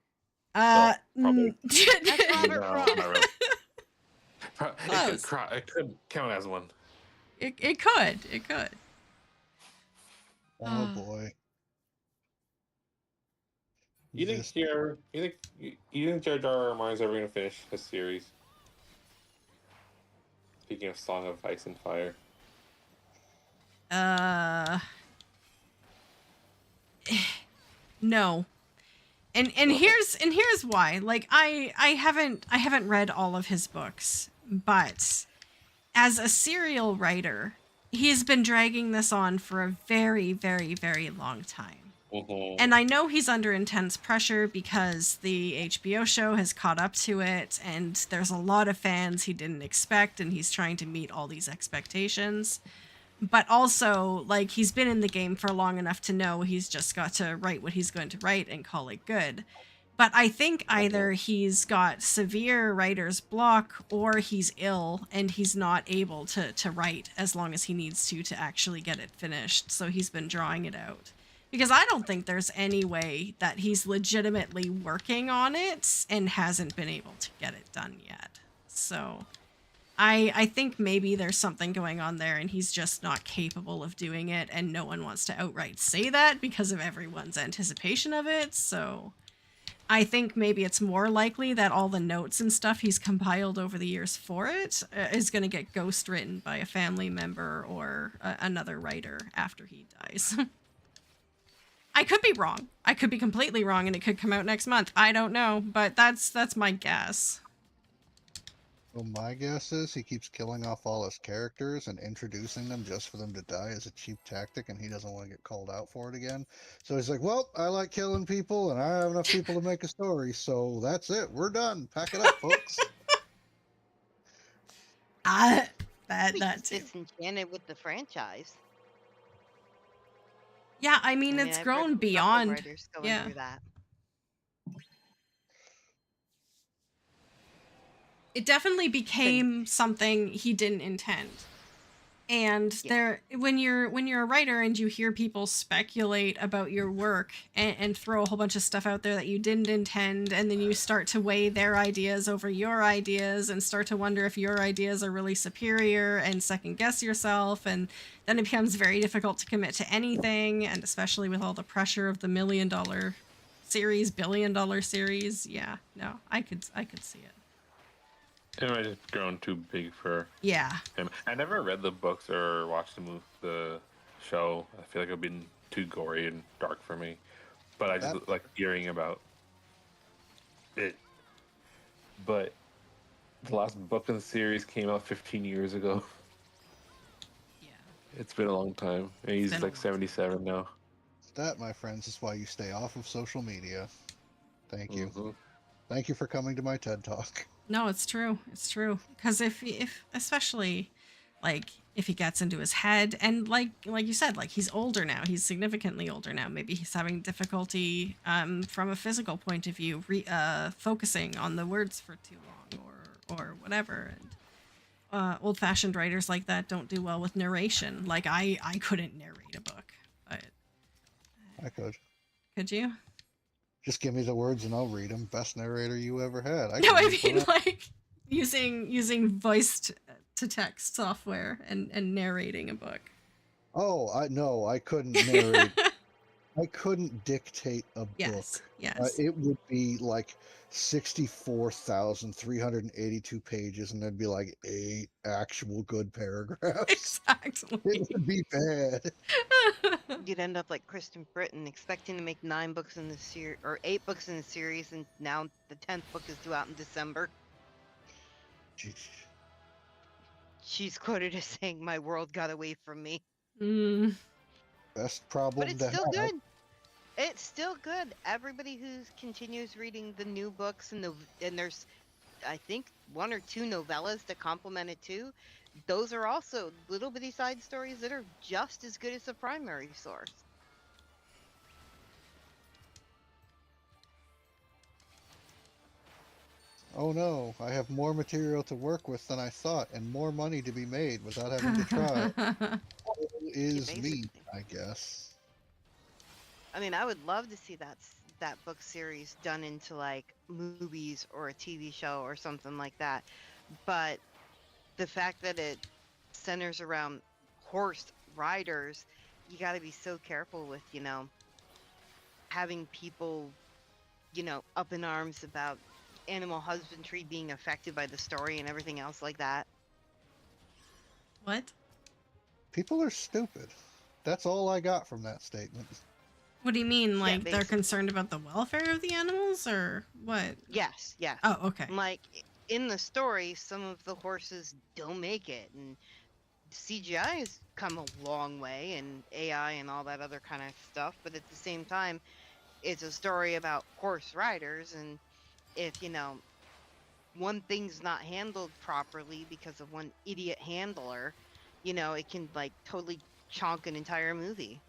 Probably. That's Robert No, Frost. not really. Close. It could count as one. It could. It could. Oh boy. You think This- you think Jar Jar Martin's ever gonna finish this series? Speaking of Song of Ice and Fire. No. And here's why. Like I haven't read all of his books, but as a serial writer, he's been dragging this on for a very, very, very long time. Mm-hmm. And I know he's under intense pressure because the HBO show has caught up to it, and there's a lot of fans he didn't expect, and he's trying to meet all these expectations. but also, like, he's been in the game for long enough to know he's just got to write what he's going to write and call it good. But I think either he's got severe writer's block or he's ill and he's not able to write as long as he needs to actually get it finished. So he's been drawing it out. Because I don't think there's any way that he's legitimately working on it and hasn't been able to get it done yet. So I think maybe there's something going on there and he's just not capable of doing it, and no one wants to outright say that because of everyone's anticipation of it. So I think maybe it's more likely that all the notes and stuff he's compiled over the years for it is going to get ghost written by a family member or another writer after he dies. I could be wrong. I could be completely wrong and it could come out next month. I don't know, but that's my guess. Well, my guess is he keeps killing off all his characters and introducing them just for them to die as a cheap tactic, and he doesn't want to get called out for it again. So he's like, well, I like killing people, and I have enough people to make a story, so that's it. We're done. Pack it up, folks. That too. Disenchanted with the franchise. Yeah, I mean, I it's I've read grown a couple beyond. writers going Yeah. through that. It definitely became something he didn't intend. And Yeah. when you're a writer and you hear people speculate about your work and throw a whole bunch of stuff out there that you didn't intend, and then you start to weigh their ideas over your ideas and start to wonder if your ideas are really superior and second guess yourself, and then it becomes very difficult to commit to anything, and especially with all the pressure of the $1 million series, $1 billion series. Yeah, no, I could see it. It might have grown too big for Yeah. him. I never read the books or watched the show. I feel like it would been too gory and dark for me. But I just like hearing about it. But the last book in the series came out 15 years ago. Yeah. It's been a long time. And he's like 77 now. That, my friends, is why you stay off of social media. Thank you. Mm-hmm. Thank you for coming to my TED Talk. No, it's true. It's true. Because if especially like if he gets into his head, and like you said, like he's older now. He's significantly older now. Maybe he's having difficulty from a physical point of view, focusing on the words for too long or whatever. And old-fashioned writers like that don't do well with narration. Like I couldn't narrate a book, but I could. could you? Just give me the words and I'll read them. Best narrator you ever had. No, I mean like using voice to text software and narrating a book. Oh, I couldn't narrate. I couldn't dictate a Yes, book. yes. It would be like 64,382 pages, and there'd be like 8 actual good paragraphs. Exactly. It would be bad. You'd end up like Kristen Britton, expecting to make 9 books in the series or 8 books in the series, and now the 10th book is due out in December. Jeez. She's quoted as saying, "My world got away from me." Best problem But it's to still have. good. It's still good. Everybody who continues reading the new books and there's, I think, 1 or 2 novellas to complement it too. Those are also little bitty side stories that are just as good as the primary source. Oh no, I have more material to work with than I thought, and more money to be made without having to try. Woe is me, Basically. I guess. I mean, I would love to see that book series done into like movies or a TV show or something like that. But the fact that it centers around horse riders, you got to be so careful with, having people, up in arms about animal husbandry being affected by the story and everything else like that. What? People are stupid. That's all I got from that statement. What do you mean? Like they're basically. concerned about the welfare of the animals, or what? Yes, yes. Oh, okay. Like in the story, some of the horses don't make it, and CGI has come a long way, and AI and all that other kind of stuff. But at the same time, it's a story about horse riders, and if one thing's not handled properly because of one idiot handler, you know, it can like totally chonk an entire movie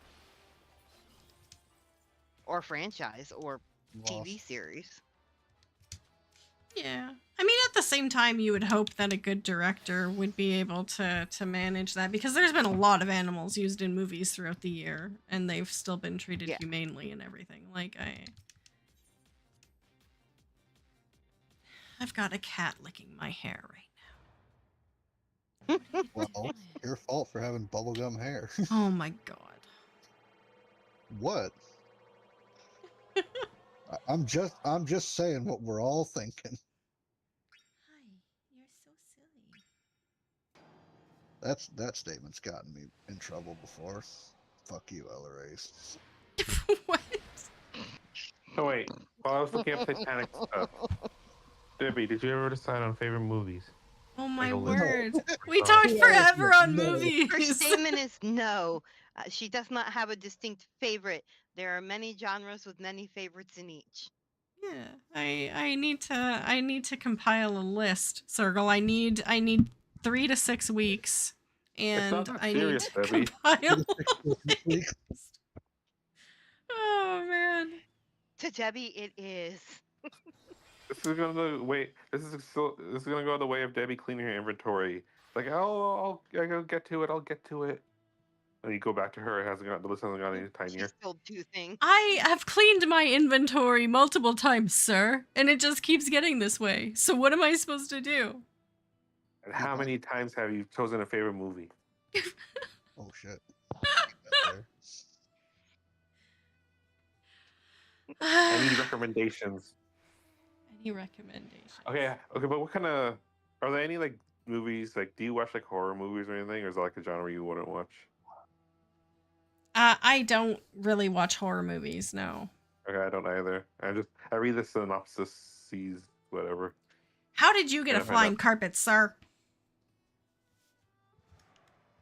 or franchise or TV Lost. series. Yeah. I mean, at the same time, you would hope that a good director would be able to manage that, because there's been a lot of animals used in movies throughout the year, and they've still been treated Yeah. humanely and everything. Like, I've got a cat licking my hair right now. Well, your fault for having bubblegum hair. Oh my god. What? I'm just saying what we're all thinking. Hi, you're so silly. That statement's gotten me in trouble before. Fuck you, LRAs. What? Oh wait, while I was looking at Titanic stuff, Debbie, did you ever decide on favorite movies? Oh my Like a list? word. We Oh. talked Yeah, forever on no. Her movies. statement is no. She does not have a distinct favorite. There are many genres with many favorites in each. Yeah, I need to compile a list, Circle. I need 3 to 6 weeks, It's not and that I need serious, to Debbie. compile a list. Oh man. To Debbie, it is. This is gonna go This is gonna go the way of Debbie cleaning her inventory. Like, I'll get to it. I'll get to it. And you go back to her. The list hasn't got any She tinier. stole 2 things. I have cleaned my inventory multiple times, sir, and it just keeps getting this way. So what am I supposed to do? And how many times have you chosen a favorite movie? Oh shit. There. Any recommendations? Any recommendations? Okay, but what kind of are there any like movies? Like, do you watch like horror movies or anything, or is it like a genre you wouldn't watch? I don't really watch horror movies, no. Okay, I don't either. I read the synopsis, sees whatever. How did you get Yeah, a I know. flying carpet, sir?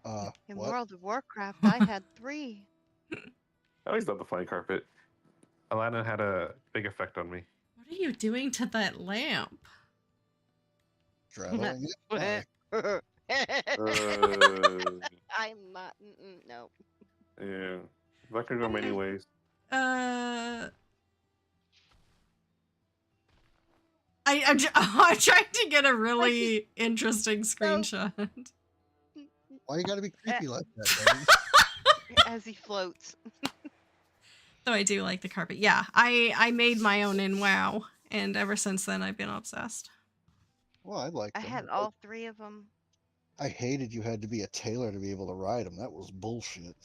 In What? World of Warcraft, I had 3. I always love the flying carpet. Aladdin had a big effect on me. What are you doing to that lamp? Traveling it? Why? I'm not. No. Yeah, that could go many ways. I'm trying to get a really interesting screenshot. Why you gotta be creepy like that, Debbie? As he floats. Though I do like the carpet. Yeah, I made my own in WoW, and ever since then I've been obsessed. Well, I liked I them. had all 3 of them. I hated you had to be a tailor to be able to ride them. That was bullshit.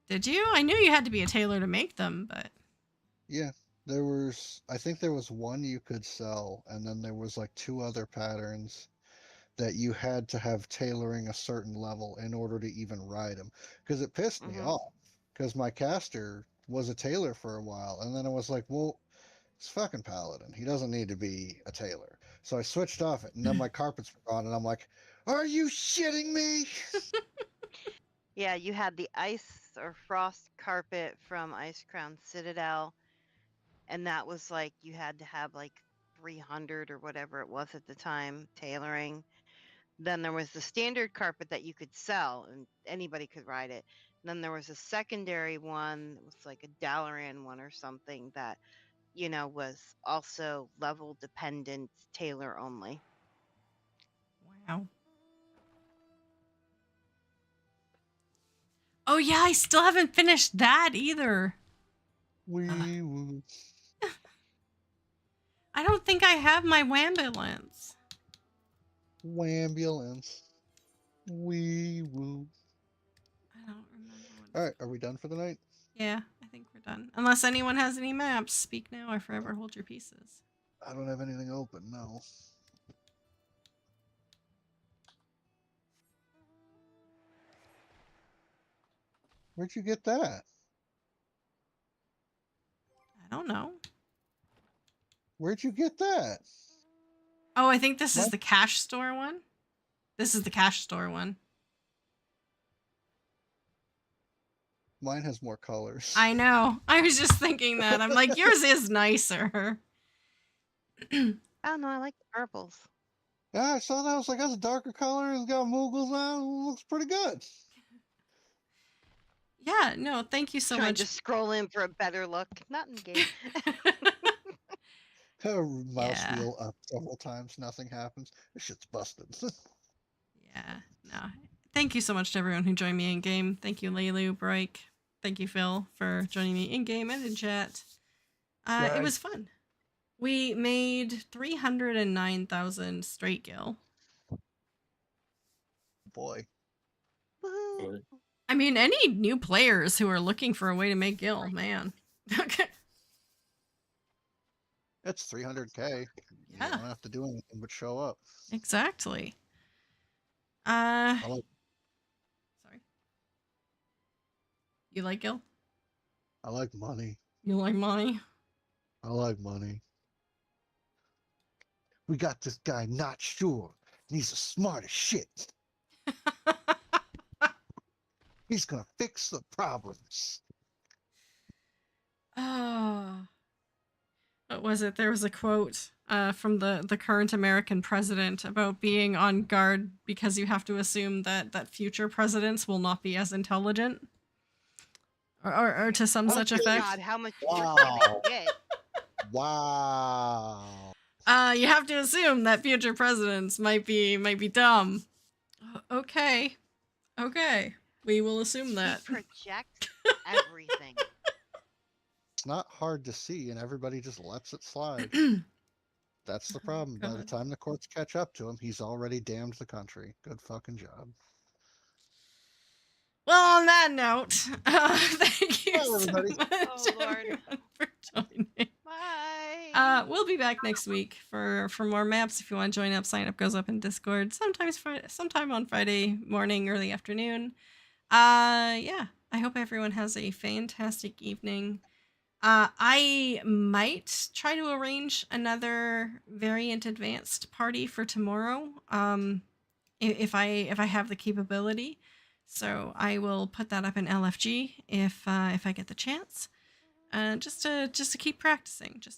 Did you? I knew you had to be a tailor to make them, but Yeah, I think there was one you could sell, and then there was like 2 other patterns that you had to have tailoring a certain level in order to even ride them. Because it pissed me off. Because my caster was a tailor for a while, and then I was like, well, it's fucking paladin. He doesn't need to be a tailor. So I switched off it, and then my carpets were gone, and I'm like, are you shitting me? Yeah, you had the ice or frost carpet from Ice Crown Citadel, and that was like you had to have like 300 or whatever it was at the time tailoring. Then there was the standard carpet that you could sell and anybody could ride it. Then there was a secondary one, it was like a Dalaran one or something that, you know, was also level dependent, tailor only. wow. Oh yeah, I still haven't finished that either. Wee woo. I don't think I have my Wambulance. Wambulance. Wee woo. I don't remember what. Alright, are we done for the night? Yeah, I think we're done. Unless anyone has any maps, speak now or forever hold your pieces. I don't have anything open, no. Where'd you get that? I don't know. Where'd you get that? Oh, I think this is What? the cash store one. This is the cash store one. Mine has more colors. I know. I was just thinking that. I'm like, yours is nicer. Oh no, I like the purples. Yeah, I saw that. I was like, that's a darker color. It's got Moogles on. It looks pretty good. Yeah, no, thank you so Trying much. to scroll in for a better look. Not in game. Mouse Yeah. wheel up several times. Nothing happens. This shit's busted. Yeah, no. Thank you so much to everyone who joined me in game. Thank you, Laylu, Break. Thank you, Phil, for joining me in game and in chat. It was fun. We made 309,000 straight gil. Boy. Woohoo. I mean, any new players who are looking for a way to make gil, man. Okay. It's 300K. You Yeah. don't have to do anything but show up. Exactly. I like, Sorry. You like gil? I like money. You like money? I like money. We got this guy not sure. And he's the smartest shit. He's gonna fix the problems. Oh. What was it? There was a quote from the current American president about being on guard because you have to assume that future presidents will not be as intelligent, or to some such effect. God, how much Wow. wow. They get? Wow. You have to assume that future presidents might be dumb. Okay, we will assume that. He projects everything. It's not hard to see, and everybody just lets it slide. That's the problem. By the God. time the courts catch up to him, he's already damned the country. Good fucking job. Well, on that note, thank you Bye, so everybody. much Oh, Lord. everyone for joining. Bye. We'll be back next week for more maps. If you want to join up, sign up goes up in Discord. Sometime on Friday morning, early afternoon. Yeah. I hope everyone has a fantastic evening. I might try to arrange another variant advanced party for tomorrow. If I have the capability. So I will put that up in LFG if I get the chance. Just to keep practicing. So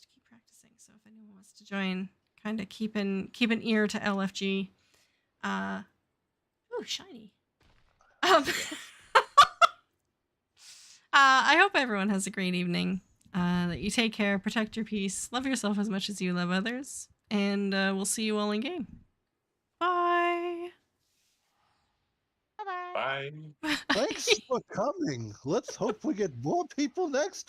if anyone wants to join, kind of keep an ear to LFG. Ooh, shiny. I hope everyone has a great evening. That you take care, protect your peace, love yourself as much as you love others, and we'll see you all in game. Bye. Bye-bye. Bye. Thanks for coming. Let's hope we get more people next